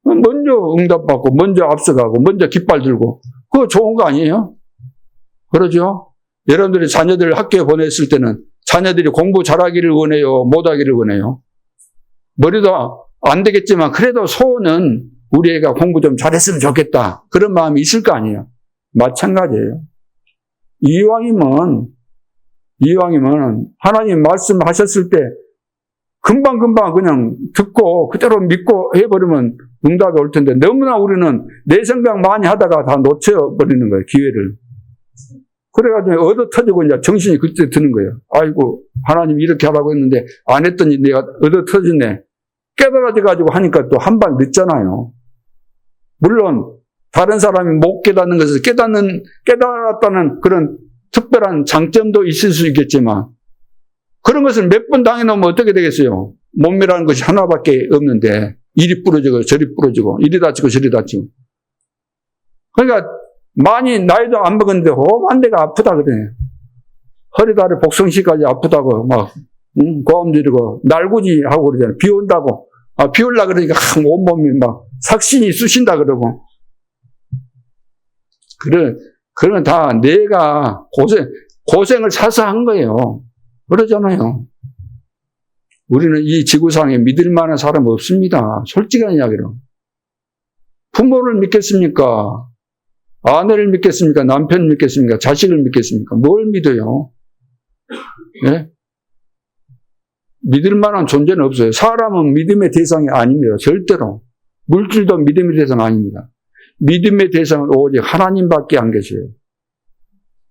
먼저 응답받고 먼저 앞서가고 먼저 깃발 들고 그거 좋은 거 아니에요? 그러죠? 여러분들이 자녀들을 학교에 보냈을 때는 자녀들이 공부 잘하기를 원해요? 못하기를 원해요? 머리도 안 되겠지만 그래도 소원은 우리 애가 공부 좀 잘했으면 좋겠다. 그런 마음이 있을 거 아니에요? 마찬가지예요. 이왕이면 하나님 말씀하셨을 때 금방금방 그냥 듣고 그대로 믿고 해버리면 응답이 올 텐데 너무나 우리는 내 생각 많이 하다가 다 놓쳐버리는 거예요. 기회를. 그래가지고 얻어 터지고 이제 정신이 그때 드는 거예요. 아이고 하나님 이렇게 하라고 했는데 안 했더니 내가 얻어 터지네. 깨달아져가지고 하니까 또 한 발 늦잖아요. 물론 다른 사람이 못 깨닫는 것을 깨달았다는 그런 특별한 장점도 있을 수 있겠지만 그런 것을 몇 번 당해놓으면 어떻게 되겠어요? 몸매라는 것이 하나밖에 없는데 이리 부러지고 저리 부러지고 이리 다치고 저리 다치고 그러니까 많이 나이도 안 먹었는데 험한 데가 아프다 그래. 허리다리 복성시까지 아프다고 막 고함 지르고 날구지 하고 그러잖아요. 비 온다고. 비 올라 그러니까 온몸이 막 삭신이 쑤신다 그러고. 그런 다 내가 고생을 사서 한 거예요. 그러잖아요. 우리는 이 지구상에 믿을 만한 사람 없습니다. 솔직한 이야기로. 부모를 믿겠습니까? 아내를 믿겠습니까? 남편을 믿겠습니까? 자식을 믿겠습니까? 뭘 믿어요? 예? 믿을 만한 존재는 없어요. 사람은 믿음의 대상이 아닙니다. 절대로. 물질도 믿음의 대상 아닙니다. 믿음의 대상은 오직 하나님밖에 안 계세요.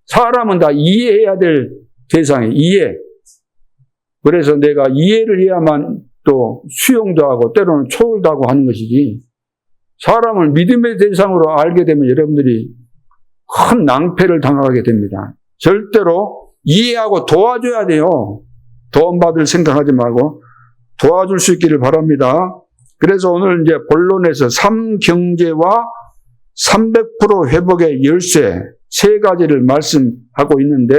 사람은 다 이해해야 될 대상이에요. 이해. 그래서 내가 이해를 해야만 또 수용도 하고 때로는 초월도 하고 하는 것이지, 사람을 믿음의 대상으로 알게 되면 여러분들이 큰 낭패를 당하게 됩니다. 절대로 이해하고 도와줘야 돼요. 도움받을 생각하지 말고 도와줄 수 있기를 바랍니다. 그래서 오늘 이제 본론에서 3경제와 300% 회복의 열쇠 세 가지를 말씀하고 있는데,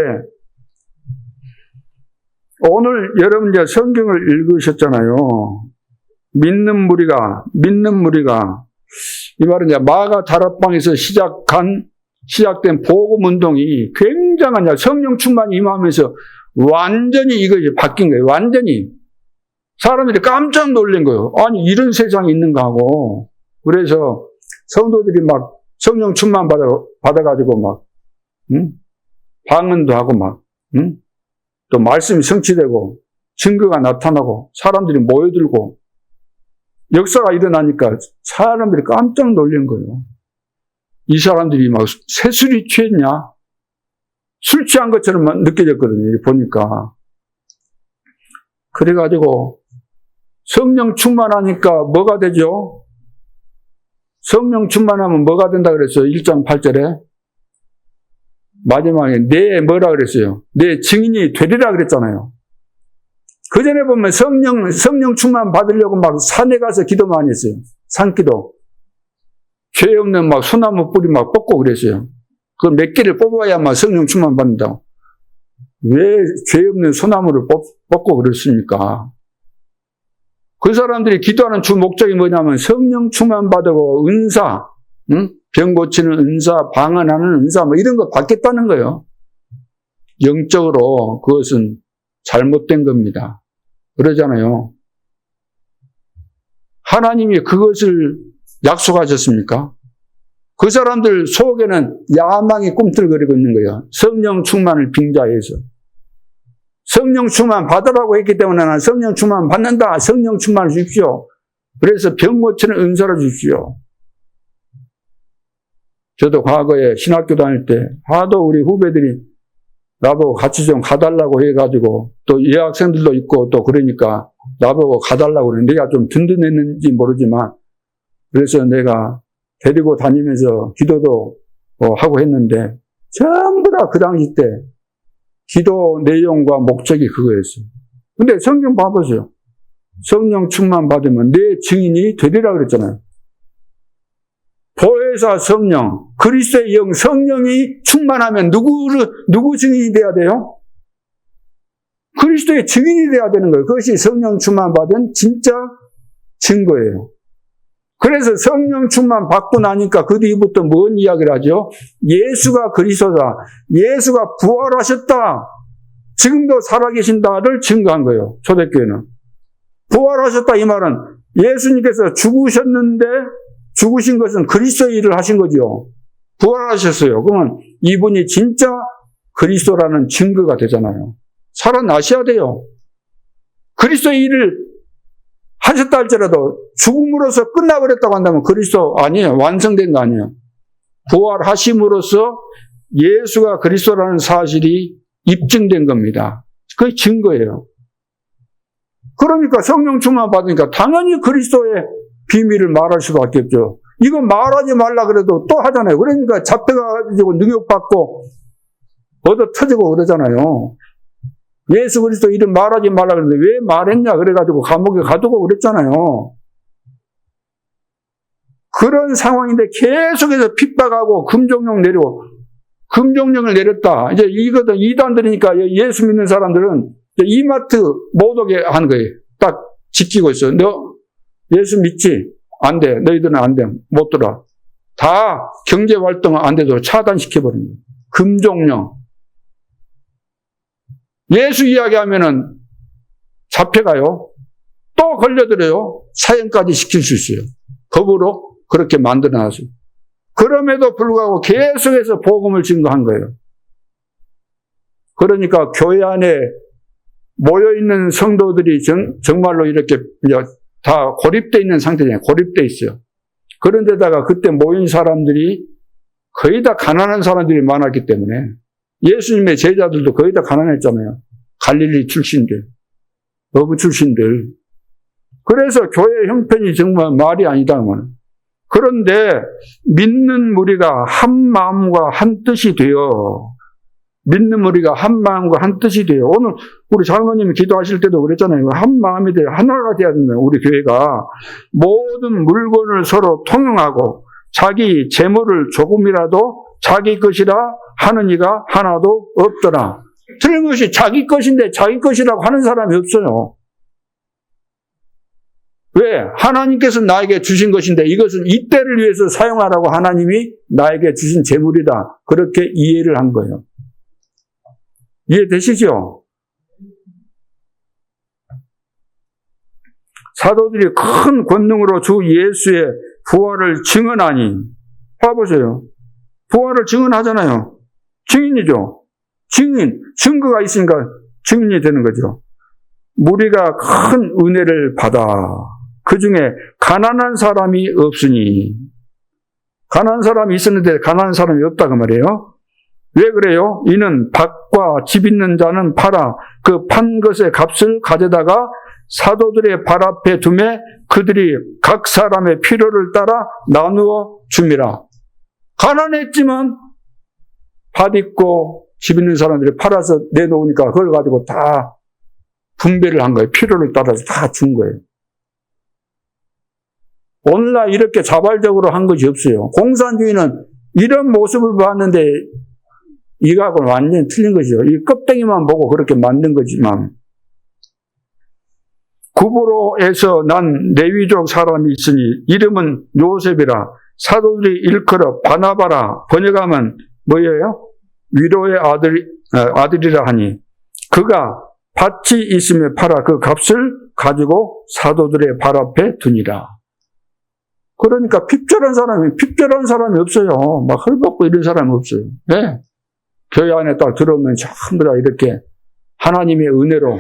오늘 여러분 이제 성경을 읽으셨잖아요. 믿는 무리가 이 말은 이제 마가 다락방에서 시작된 복음 운동이 굉장한 성령 충만이 임하면서 완전히 이것이 바뀐 거예요. 완전히. 사람들이 깜짝 놀란 거예요. 아니, 이런 세상이 있는가 하고. 그래서 성도들이 막 성령 충만 받아가지고 막, 방언도 하고 막, 또 말씀이 성취되고, 증거가 나타나고, 사람들이 모여들고, 역사가 일어나니까 사람들이 깜짝 놀란 거예요. 이 사람들이 막 새술이 취했냐? 술 취한 것처럼 느껴졌거든요. 보니까. 그래가지고 성령 충만하니까 뭐가 되죠? 성령 충만하면 뭐가 된다 그랬어요? 1장 8절에. 마지막에 뭐라 그랬어요? 내 증인이 되리라 그랬잖아요. 그 전에 보면 성령 충만 받으려고 막 산에 가서 기도 많이 했어요. 산기도. 죄 없는 막 소나무 뿌리 막 뽑고 그랬어요. 그 몇 개를 뽑아야만 성령 충만 받는다고. 왜 죄 없는 소나무를 뽑고 그랬습니까? 그 사람들이 기도하는 주 목적이 뭐냐면 성령 충만 받고 은사, 병 고치는 은사, 방언하는 은사 뭐 이런 거 받겠다는 거예요. 영적으로 그것은 잘못된 겁니다. 그러잖아요. 하나님이 그것을 약속하셨습니까? 그 사람들 속에는 야망이 꿈틀거리고 있는 거예요. 성령 충만을 빙자해서. 성령 충만 받으라고 했기 때문에 난 성령 충만 받는다. 성령 충만을 주십시오. 그래서 병 고치는 은사를 주십시오. 저도 과거에 신학교 다닐 때 하도 우리 후배들이 나보고 같이 좀 가달라고 해가지고 또 여학생들도 있고 또 그러니까 나보고 가달라고 그러는데 내가 좀 든든했는지 모르지만 그래서 내가 데리고 다니면서 기도도 하고 했는데 전부 다 그 당시 때 기도 내용과 목적이 그거였어요. 근데 성경 봐보세요. 성령 충만 받으면 내 증인이 되리라 그랬잖아요. 보혜사 성령, 그리스도의 영, 성령이 충만하면 누구 증인이 돼야 돼요? 그리스도의 증인이 돼야 되는 거예요. 그것이 성령 충만 받은 진짜 증거예요. 그래서 성령 충만 받고 나니까 그 뒤부터 뭔 이야기를 하죠? 예수가 그리스도다. 예수가 부활하셨다. 지금도 살아계신다를 증거한 거예요. 초대교회는. 부활하셨다 이 말은 예수님께서 죽으셨는데 죽으신 것은 그리스도의 일을 하신 거죠. 부활하셨어요. 그러면 이분이 진짜 그리스도라는 증거가 되잖아요. 살아나셔야 돼요. 그리스도의 일을 하셨다 할지라도 죽음으로써 끝나버렸다고 한다면 그리스도 아니에요. 완성된 거 아니에요. 부활하심으로써 예수가 그리스도라는 사실이 입증된 겁니다. 그게 증거예요. 그러니까 성령 충만 받으니까 당연히 그리스도의 비밀을 말할 수밖에 없죠. 이거 말하지 말라 그래도 또 하잖아요. 그러니까 잡혀가지고 능욕받고 얻어 터지고 그러잖아요. 예수 그리스도 이름 말하지 말라 그랬는데 왜 말했냐 그래가지고 감옥에 가두고 그랬잖아요. 그런 상황인데 계속해서 핍박하고 금종령을 내렸다. 이제 이거도 이단들이니까 예수 믿는 사람들은 이마트 못 오게 하는 거예요. 딱 지키고 있어요. 너 예수 믿지? 안 돼. 너희들은 안 돼. 못 들어. 다 경제활동 안 되도록 차단시켜버린 거예요. 금종령. 예수 이야기하면은 잡혀가요. 또 걸려들어요. 사형까지 시킬 수 있어요. 법으로 그렇게 만들어놨어요. 그럼에도 불구하고 계속해서 복음을 증거한 거예요. 그러니까 교회 안에 모여있는 성도들이 정말로 이렇게 다 고립되어 있는 상태잖아요. 고립되어 있어요. 그런데다가 그때 모인 사람들이 거의 다 가난한 사람들이 많았기 때문에 예수님의 제자들도 거의 다 가난했잖아요. 갈릴리 출신들, 어부 출신들. 그래서 교회 형편이 정말 말이 아니다. 그런데 믿는 무리가 한 마음과 한 뜻이 되어 믿는 무리가 한 마음과 한 뜻이 돼요. 오늘 우리 장로님이 기도하실 때도 그랬잖아요. 한 마음이 돼요. 하나가 돼야 된다. 우리 교회가 모든 물건을 서로 통용하고 자기 재물을 조금이라도 자기 것이라 하는 이가 하나도 없더라. 틀림없이 자기 것인데 자기 것이라고 하는 사람이 없어요. 왜? 하나님께서 나에게 주신 것인데 이것은 이때를 위해서 사용하라고 하나님이 나에게 주신 재물이다. 그렇게 이해를 한 거예요. 이해되시죠? 사도들이 큰 권능으로 주 예수의 부활을 증언하니, 봐보세요. 부활을 증언하잖아요. 증인이죠. 증인, 증거가 있으니까 증인이 되는 거죠. 무리가 큰 은혜를 받아 그 중에 가난한 사람이 없으니, 가난한 사람이 있었는데 가난한 사람이 없다 그 말이에요. 왜 그래요? 이는 밭과 집 있는 자는 팔아 그 판 것의 값을 가져다가 사도들의 발 앞에 두매 그들이 각 사람의 필요를 따라 나누어 줍니다. 가난했지만 밭 있고 집 있는 사람들이 팔아서 내놓으니까 그걸 가지고 다 분배를 한 거예요. 필요를 따라서 다 준 거예요. 오늘날 이렇게 자발적으로 한 것이 없어요. 공산주의는 이런 모습을 봤는데 이거하고는 완전히 틀린 것이죠. 이 껍데기만 보고 그렇게 만든 거지만, 구브로에서 난 레위족 사람이 있으니 이름은 요셉이라 사도들이 일컬어 바나바라 번역하면 뭐예요? 위로의 아들이라 하니 그가 밭이 있으며 팔아 그 값을 가지고 사도들의 발 앞에 두니라. 그러니까 핍절한 사람이 없어요. 막 헐벗고 이런 사람이 없어요. 네. 교회 안에 딱 들어오면 전부 다 이렇게 하나님의 은혜로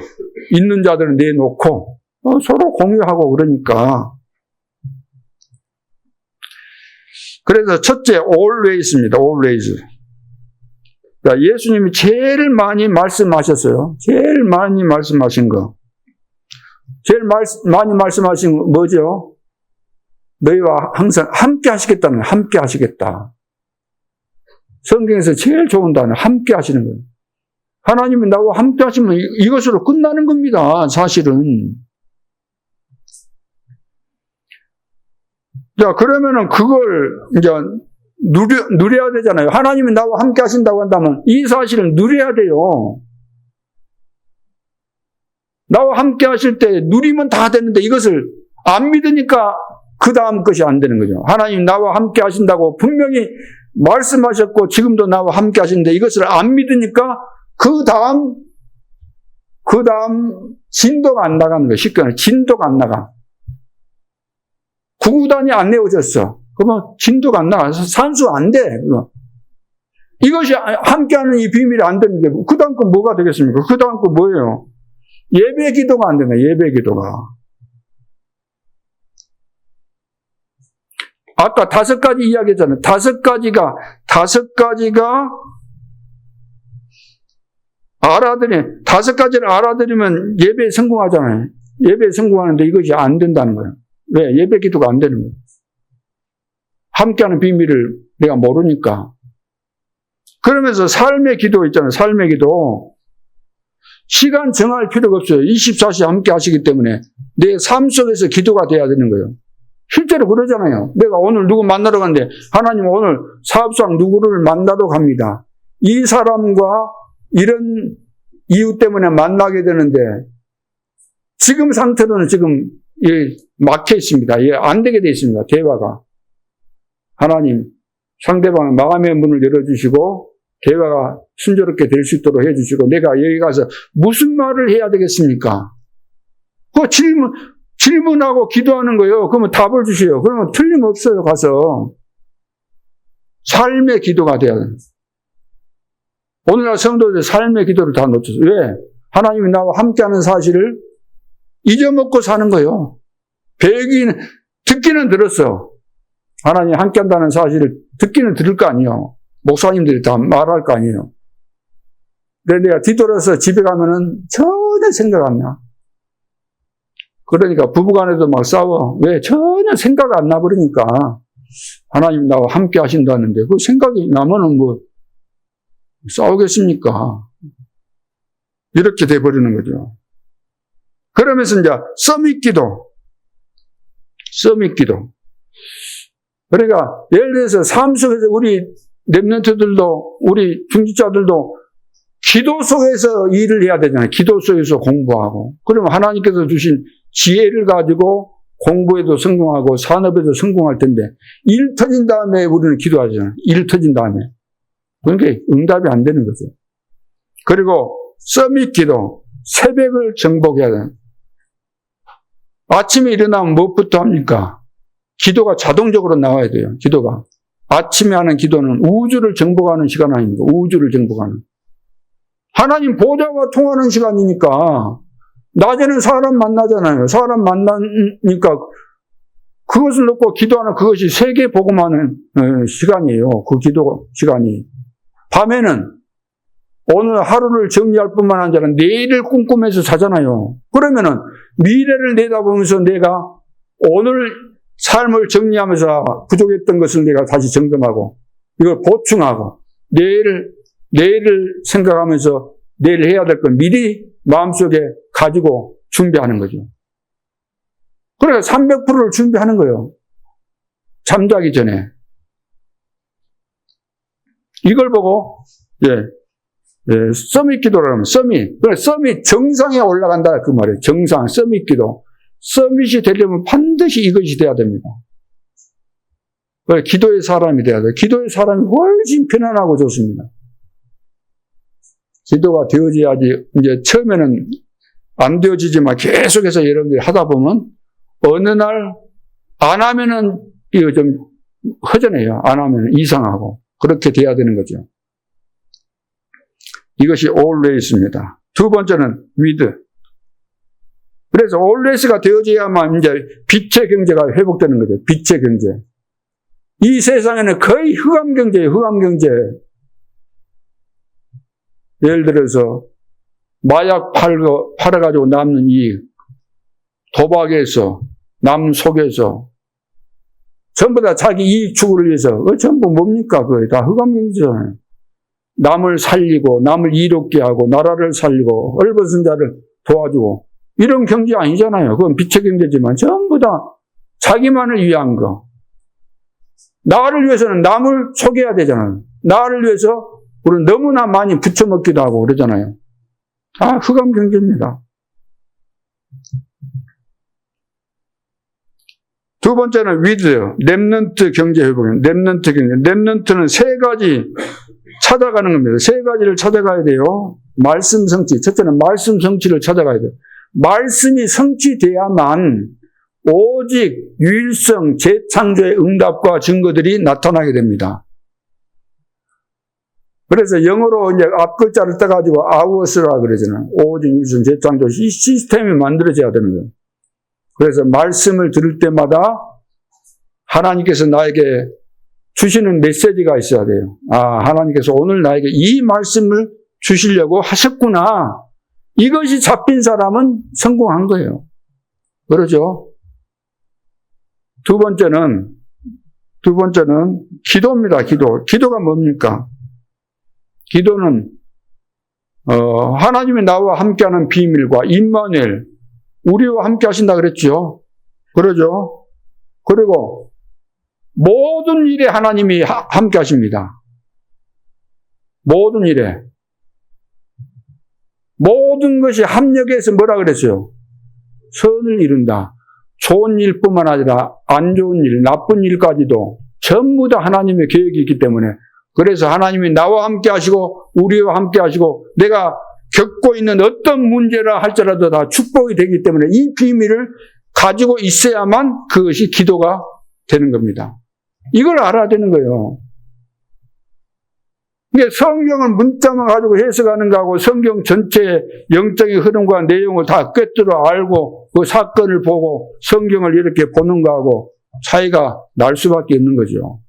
있는 자들은 내놓고 서로 공유하고 그러니까. 그래서 첫째, always입니다. always. 그러니까 예수님이 제일 많이 말씀하셨어요. 제일 많이 말씀하신 거. 제일 많이 말씀하신 거 뭐죠? 너희와 항상 함께 하시겠다는, 함께 하시겠다. 성경에서 제일 좋은 단어, 함께 하시는 거예요. 하나님이 나와 함께 하시면 이것으로 끝나는 겁니다, 사실은. 자, 그러면은 그걸 이제 누려야 되잖아요. 하나님이 나와 함께 하신다고 한다면 이 사실을 누려야 돼요. 나와 함께 하실 때 누리면 다 되는데 이것을 안 믿으니까 그 다음 것이 안 되는 거죠. 하나님 나와 함께 하신다고 분명히 말씀하셨고 지금도 나와 함께 하시는데 이것을 안 믿으니까 그 다음 진도가 안 나가는 거예요. 쉽게 말하면 진도가 안 나가. 구구단이 안 내어졌어. 그러면 진도가 안 나가. 산수 안 돼. 이것이 함께하는 이 비밀이 안 되는데 그 다음 건 뭐가 되겠습니까? 그 다음 건 뭐예요? 예배 기도가 안 되는 거예요. 예배 기도가. 아까 5가지 이야기했잖아요. 5가지가 알아들이, 5가지를 알아들으면 예배에 성공하잖아요. 예배에 성공하는데 이것이 안 된다는 거예요. 왜? 예배 기도가 안 되는 거예요. 함께하는 비밀을 내가 모르니까. 그러면서 삶의 기도 있잖아요. 삶의 기도. 시간 정할 필요가 없어요. 24시 함께 하시기 때문에 내 삶 속에서 기도가 돼야 되는 거예요. 실제로 그러잖아요. 내가 오늘 누구 만나러 갔는데 하나님 오늘 사업상 누구를 만나러 갑니다. 이 사람과 이런 이유 때문에 만나게 되는데 지금 상태로는 지금 막혀 있습니다. 안 되게 돼 있습니다. 대화가. 하나님 상대방 마음의 문을 열어주시고 대화가 순조롭게 될 수 있도록 해주시고 내가 여기 가서 무슨 말을 해야 되겠습니까? 그 질문하고 기도하는 거예요. 그러면 답을 주세요. 그러면 틀림없어요. 가서 삶의 기도가 돼야 돼요. 오늘날 성도들 삶의 기도를 다 놓쳤어요. 왜? 하나님이 나와 함께하는 사실을 잊어먹고 사는 거예요. 듣기는 들었어. 하나님 함께한다는 사실을 듣기는 들을 거 아니에요. 목사님들이 다 말할 거 아니에요. 근데 내가 뒤돌아서 집에 가면은 전혀 생각 안 나. 그러니까 부부간에도 막 싸워. 왜? 전혀 생각 안 나버리니까. 하나님 나와 함께 하신다는데 그 생각이 나면은 뭐 싸우겠습니까? 이렇게 돼버리는 거죠. 그러면서 이제 서밋 기도. 그러니까 예를 들어서 삶 속에서 우리 렘넌트들도 우리 중직자들도 기도 속에서 일을 해야 되잖아요. 기도 속에서 공부하고. 그러면 하나님께서 주신 지혜를 가지고 공부에도 성공하고 산업에도 성공할 텐데 일 터진 다음에 우리는 기도하잖아요. 일 터진 다음에. 그러니까 응답이 안 되는 거죠. 그리고 서밋 기도. 새벽을 정복해야 돼요. 아침에 일어나면 무엇부터 합니까? 기도가 자동적으로 나와야 돼요. 기도가. 아침에 하는 기도는 우주를 정복하는 시간 아닙니까? 우주를 정복하는. 하나님 보좌와 통하는 시간이니까 낮에는 사람 만나잖아요. 사람 만나니까 그것을 놓고 기도하는 그것이 세계 복음하는 시간이에요. 그 기도 시간이. 밤에는 오늘 하루를 정리할 뿐만 아니라 내일을 꿈꾸면서 자잖아요. 그러면은 미래를 내다보면서 내가 오늘 삶을 정리하면서 부족했던 것을 내가 다시 점검하고 이걸 보충하고 내일을 생각하면서 내일 해야 될 걸 미리 마음속에 가지고 준비하는 거죠. 그러니까 300%를 준비하는 거예요. 잠자기 전에. 이걸 보고 서밋 기도라면 서밋 정상에 올라간다 그 말이에요. 정상 서밋 기도. 서밋이 되려면 반드시 이것이 돼야 됩니다. 기도의 사람이 돼야 돼요. 기도의 사람이 훨씬 편안하고 좋습니다. 기도가 되어져야지 이제 처음에는 안 되어지지만 계속해서 여러분들이 하다 보면 어느 날 안 하면은 이거 좀 허전해요. 안 하면 이상하고 그렇게 돼야 되는 거죠. 이것이 always입니다. 두 번째는 with. 그래서 always가 되어져야만 이제 빛의 경제가 회복되는 거죠. 빛의 경제. 이 세상에는 거의 흑암 경제예요. 흑암 경제. 예를 들어서 마약 팔아가지고 남는 이익, 도박에서, 남 속에서 전부 다 자기 이익 추구를 위해서 전부 뭡니까? 그게 다 흑암 경제잖아요. 남을 살리고 남을 이롭게 하고 나라를 살리고 헐벗은 자를 도와주고 이런 경제 아니잖아요. 그건 빛의 경제지만 전부 다 자기만을 위한 거. 나를 위해서는 남을 속여야 되잖아요. 나를 위해서 우리는 너무나 많이 부쳐먹기도 하고 그러잖아요. 다 흑암 경제입니다. 두 번째는 with요. 렘넌트 경제 회복입니다. 렘넌트 경제. 렘넌트는 세 가지 찾아가는 겁니다. 세 가지를 찾아가야 돼요. 말씀 성취. 첫째는 말씀 성취를 찾아가야 돼요. 말씀이 성취돼야만 오직 유일성 재창조의 응답과 증거들이 나타나게 됩니다. 그래서 영어로 이제 앞 글자를 떠가지고 ous라 그러잖아요. 오직 유일성 재창조. 이 시스템이 만들어져야 되는 거예요. 그래서 말씀을 들을 때마다 하나님께서 나에게 주시는 메시지가 있어야 돼요. 아, 하나님께서 오늘 나에게 이 말씀을 주시려고 하셨구나. 이것이 잡힌 사람은 성공한 거예요. 그러죠? 두 번째는 기도입니다. 기도가 뭡니까? 기도는 하나님이 나와 함께하는 비밀과 임마누엘, 우리와 함께 하신다 그랬죠. 그러죠? 그리고 모든 일에 하나님이 함께 하십니다. 모든 일에. 모든 것이 합력해서 뭐라 그랬어요? 선을 이룬다. 좋은 일뿐만 아니라 안 좋은 일, 나쁜 일까지도 전부 다 하나님의 계획이 있기 때문에, 그래서 하나님이 나와 함께 하시고 우리와 함께 하시고 내가 겪고 있는 어떤 문제라 할지라도 다 축복이 되기 때문에 이 비밀을 가지고 있어야만 그것이 기도가 되는 겁니다. 이걸 알아야 되는 거예요. 이게 성경을 문자만 가지고 해석하는 거하고 성경 전체의 영적인 흐름과 내용을 다 꿰뚫어 알고 그 사건을 보고 성경을 이렇게 보는 거하고 차이가 날 수밖에 없는 거죠.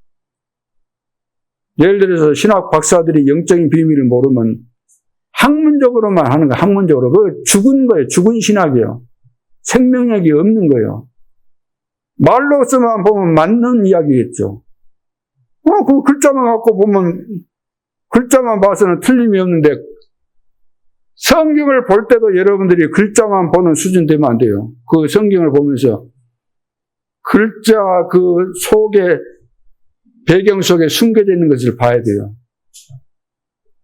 예를 들어서 신학 박사들이 영적인 비밀을 모르면 학문적으로만 하는 거예요. 학문적으로. 그거 죽은 거예요. 죽은 신학이에요. 생명력이 없는 거예요. 말로서만 보면 맞는 이야기겠죠. 그 글자만 갖고 보면 글자만 봐서는 틀림이 없는데 성경을 볼 때도 여러분들이 글자만 보는 수준 되면 안 돼요. 그 성경을 보면서 글자 그 속에 배경 속에 숨겨져 있는 것을 봐야 돼요.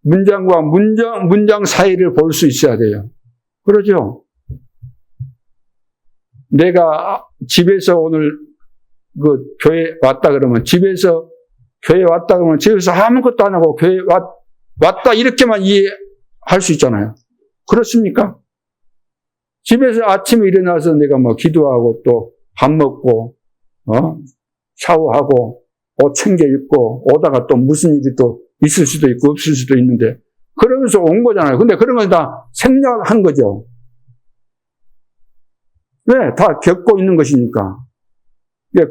문장과 문장 사이를 볼 수 있어야 돼요. 그러죠? 내가 집에서 오늘 그 교회 왔다 그러면 집에서 아무것도 안 하고 교회 왔다 이렇게만 이해할 수 있잖아요. 그렇습니까? 집에서 아침에 일어나서 내가 뭐 기도하고 또 밥 먹고 샤워하고 옷 챙겨 입고 오다가 또 무슨 일이 또 있을 수도 있고 없을 수도 있는데 그러면서 온 거잖아요. 근데 그런 건 다 생략한 거죠. 왜? 다 겪고 있는 것이니까.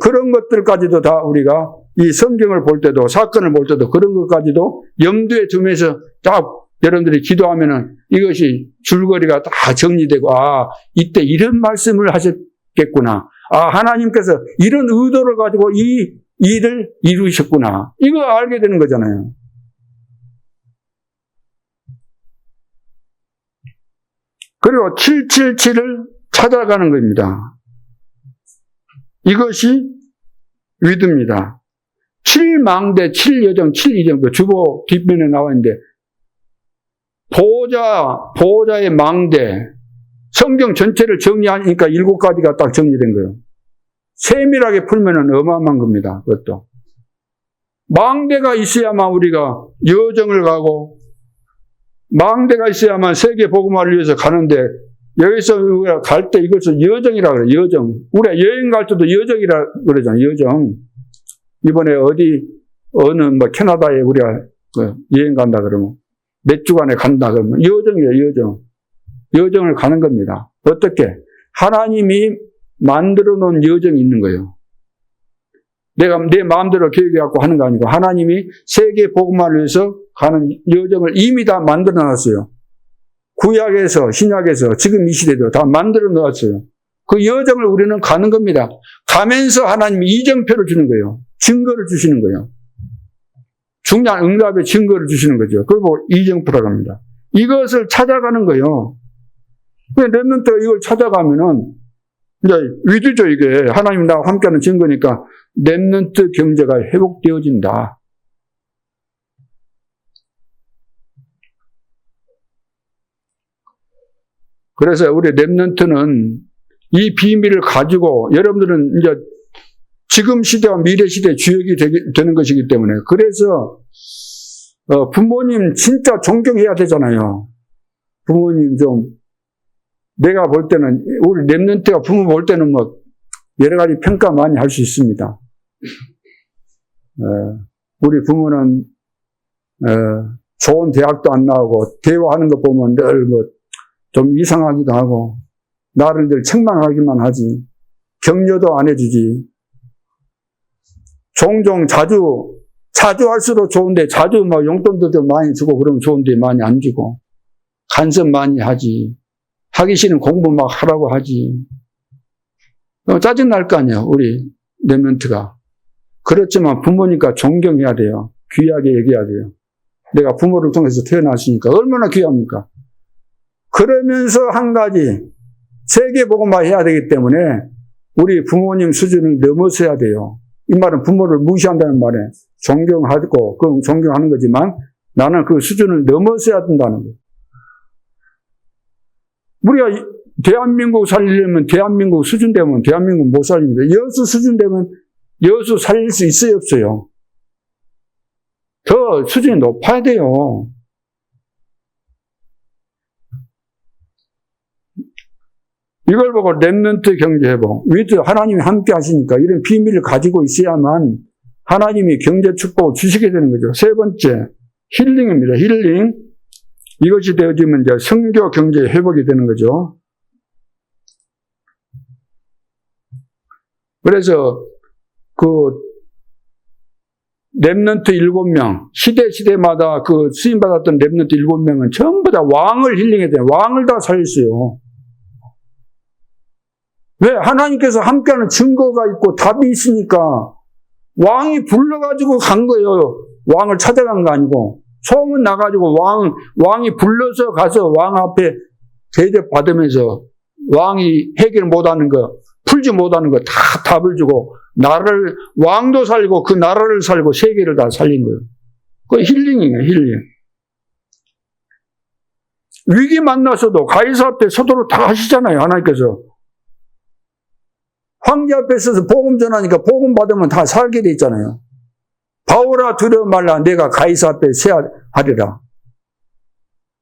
그런 것들까지도 다 우리가 이 성경을 볼 때도 사건을 볼 때도 그런 것까지도 염두에 두면서 딱 여러분들이 기도하면은 이것이 줄거리가 다 정리되고 이때 이런 말씀을 하셨겠구나. 하나님께서 이런 의도를 가지고 이 일을 이루셨구나. 이거 알게 되는 거잖아요. 그리고 777을 찾아가는 겁니다. 이것이 위드입니다. 7망대, 7여정, 7이정, 주보 뒷면에 나와 있는데, 보호자의 망대, 성경 전체를 정리하니까 7가지가 딱 정리된 거예요. 세밀하게 풀면은 어마어마한 겁니다. 그것도. 망대가 있어야만 우리가 여정을 가고, 망대가 있어야만 세계 복음화를 위해서 가는데, 여기서 우리가 갈 때 이것을 여정이라 그래요. 여정. 우리가 여행 갈 때도 여정이라 그러잖아요. 여정. 이번에 어느 캐나다에 우리가 여행 간다 그러면 몇 주간에 간다 그러면 여정이에요. 여정. 여정을 가는 겁니다. 어떻게? 하나님이 만들어 놓은 여정이 있는 거예요. 내가 내 마음대로 계획해갖고 하는 거 아니고 하나님이 세계 복음화를 위해서 가는 여정을 이미 다 만들어 놨어요. 구약에서 신약에서 지금 이 시대도 다 만들어 놓았어요. 그 여정을 우리는 가는 겁니다. 가면서 하나님이 이정표를 주는 거예요. 증거를 주시는 거예요. 중요한 응답의 증거를 주시는 거죠. 그리고 이정표라고 합니다. 이것을 찾아가는 거예요. 렘넌트가 이걸 찾아가면은 이제 위드죠. 이게 하나님 나와 함께하는 증거니까 렘넌트 경제가 회복되어진다. 그래서 우리 렘넌트는 이 비밀을 가지고 여러분들은 이제 지금 시대와 미래 시대의 주역이 되는 것이기 때문에 그래서 부모님 진짜 존경해야 되잖아요. 부모님 좀 내가 볼 때는 우리 렘넌트가 부모 볼 때는 뭐 여러 가지 평가 많이 할 수 있습니다. 우리 부모는 좋은 대학도 안 나오고 대화하는 거 보면 늘 뭐 좀 이상하기도 하고 나를 늘 책망하기만 하지 격려도 안 해주지. 종종 자주 할수록 좋은데 자주 뭐 용돈도 좀 많이 주고 그러면 좋은데 많이 안 주고 간섭 많이 하지. 하기 싫은 공부 막 하라고 하지. 짜증 날 거 아니에요. 우리 렘넌트가. 그렇지만 부모니까 존경해야 돼요. 귀하게 얘기해야 돼요. 내가 부모를 통해서 태어났으니까 얼마나 귀합니까? 그러면서 한 가지 세계 복음화 해야 되기 때문에 우리 부모님 수준을 넘어서야 돼요. 이 말은 부모를 무시한다는 말에 존경하고, 그 존경하는 거지만 나는 그 수준을 넘어서야 된다는 거예요. 우리가 대한민국 살리려면 대한민국 수준 되면 대한민국 못 살립니다. 여수 수준 되면 여수 살릴 수 있어요, 없어요? 더 수준이 높아야 돼요. 이걸 보고 렘넌트 경제회복. 위드 하나님이 함께 하시니까 이런 비밀을 가지고 있어야만 하나님이 경제 축복을 주시게 되는 거죠. 세 번째, 힐링입니다. 힐링. 이것이 되어지면 이제 선교 경제 회복이 되는 거죠. 그래서 그 렘넌트 7명, 시대마다 그 수임받았던 렘넌트 7명은 전부 다 왕을 힐링해야 돼요. 왕을 다 살렸어요. 왜? 하나님께서 함께하는 증거가 있고 답이 있으니까 왕이 불러가지고 간 거예요. 왕을 찾아간 거 아니고. 소문 나가지고 왕이 불러서 가서 왕 앞에 대접 받으면서 왕이 해결 못하는 거, 풀지 못하는 거 다 답을 주고 왕도 살리고 그 나라를 살리고 세계를 다 살린 거예요. 그게 힐링이에요, 힐링. 위기 만나서도 가이사 앞에 서도록 다 하시잖아요, 하나님께서. 황제 앞에 서서 복음 전하니까 복음 받으면 다 살게 돼 있잖아요. 바오라 두려워 말라 내가 가이사 앞에 서야 하리라.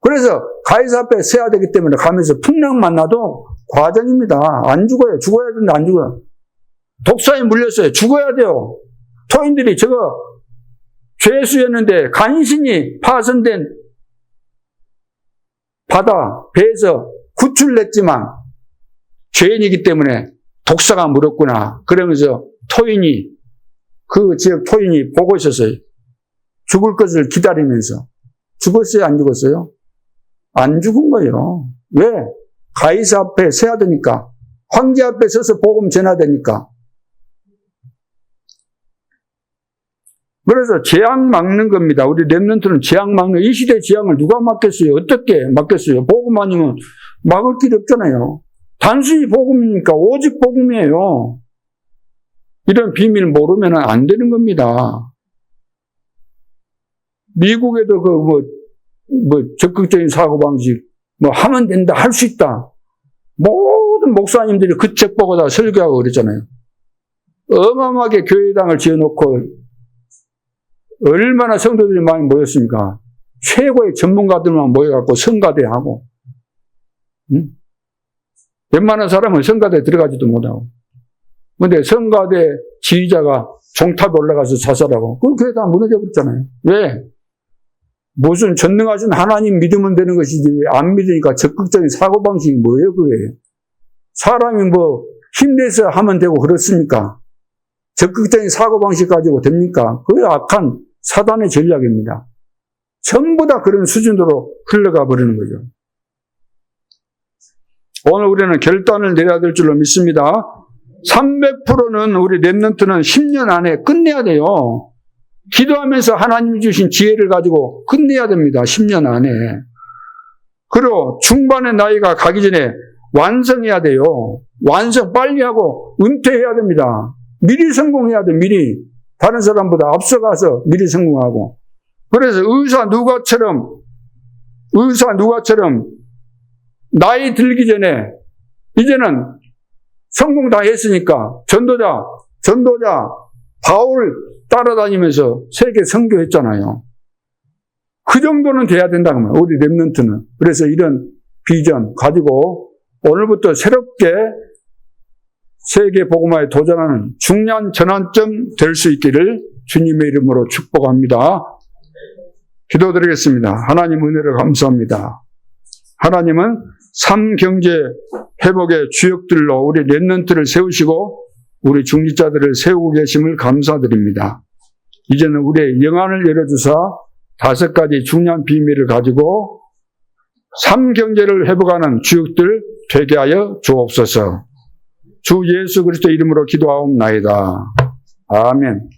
그래서 가이사 앞에 서야 되기 때문에 가면서 풍랑 만나도 과정입니다. 안 죽어요. 죽어야 되는데 안 죽어요. 독사에 물렸어요. 죽어야 돼요. 토인들이 저거 죄수였는데 간신히 파손된 바다 배에서 구출냈지만 죄인이기 때문에 독사가 물었구나. 그러면서 토인이 그 지역 토인이 보고 있었어요. 죽을 것을 기다리면서. 죽었어요? 안 죽었어요? 안 죽은 거예요. 왜? 가이사 앞에 서야 되니까. 황제 앞에 서서 복음 전해야 되니까. 그래서 재앙 막는 겁니다. 우리 렘넌트는 재앙 막는, 이 시대 재앙을 누가 막겠어요? 어떻게 막겠어요? 복음 아니면 막을 길이 없잖아요. 단순히 복음이니까 오직 복음이에요. 이런 비밀 모르면 안 되는 겁니다. 미국에도 적극적인 사고방식, 하면 된다, 할 수 있다. 모든 목사님들이 그 책 보고 다 설교하고 그랬잖아요. 어마어마하게 교회당을 지어놓고 얼마나 성도들이 많이 모였습니까? 최고의 전문가들만 모여갖고 성가대하고, 응? 웬만한 사람은 성가대 들어가지도 못하고. 근데 성가대 지휘자가 종탑에 올라가서 자살하고, 그 교회 다 무너져 버렸잖아요. 왜? 무슨 전능하신 하나님 믿으면 되는 것이지, 안 믿으니까 적극적인 사고방식이 뭐예요, 그게? 사람이 힘내서 하면 되고 그렇습니까? 적극적인 사고방식 가지고 됩니까? 그게 악한 사단의 전략입니다. 전부 다 그런 수준으로 흘러가 버리는 거죠. 오늘 우리는 결단을 내려야 될 줄로 믿습니다. 300%는 우리 렘넌트는 10년 안에 끝내야 돼요. 기도하면서 하나님이 주신 지혜를 가지고 끝내야 됩니다. 10년 안에. 그리고 중반의 나이가 가기 전에 완성해야 돼요. 완성 빨리 하고 은퇴해야 됩니다. 미리 성공해야 돼, 미리. 다른 사람보다 앞서가서 미리 성공하고. 그래서 의사 누가처럼 나이 들기 전에 이제는 성공 다 했으니까 전도자 바울 따라다니면서 세계 선교했잖아요. 그 정도는 돼야 된다는 거예요, 우리 렘넌트는. 그래서 이런 비전 가지고 오늘부터 새롭게 세계 복음화에 도전하는 중요한 전환점 될 수 있기를 주님의 이름으로 축복합니다. 기도드리겠습니다. 하나님 은혜를 감사합니다. 하나님은 삶 경제 회복의 주역들로 우리 렘넌트를 세우시고 우리 중직자들을 세우고 계심을 감사드립니다. 이제는 우리의 영안을 열어주사 5가지 중요한 비밀을 가지고 삶 경제를 회복하는 주역들 되게 하여 주옵소서. 주 예수 그리스도 이름으로 기도하옵나이다. 아멘.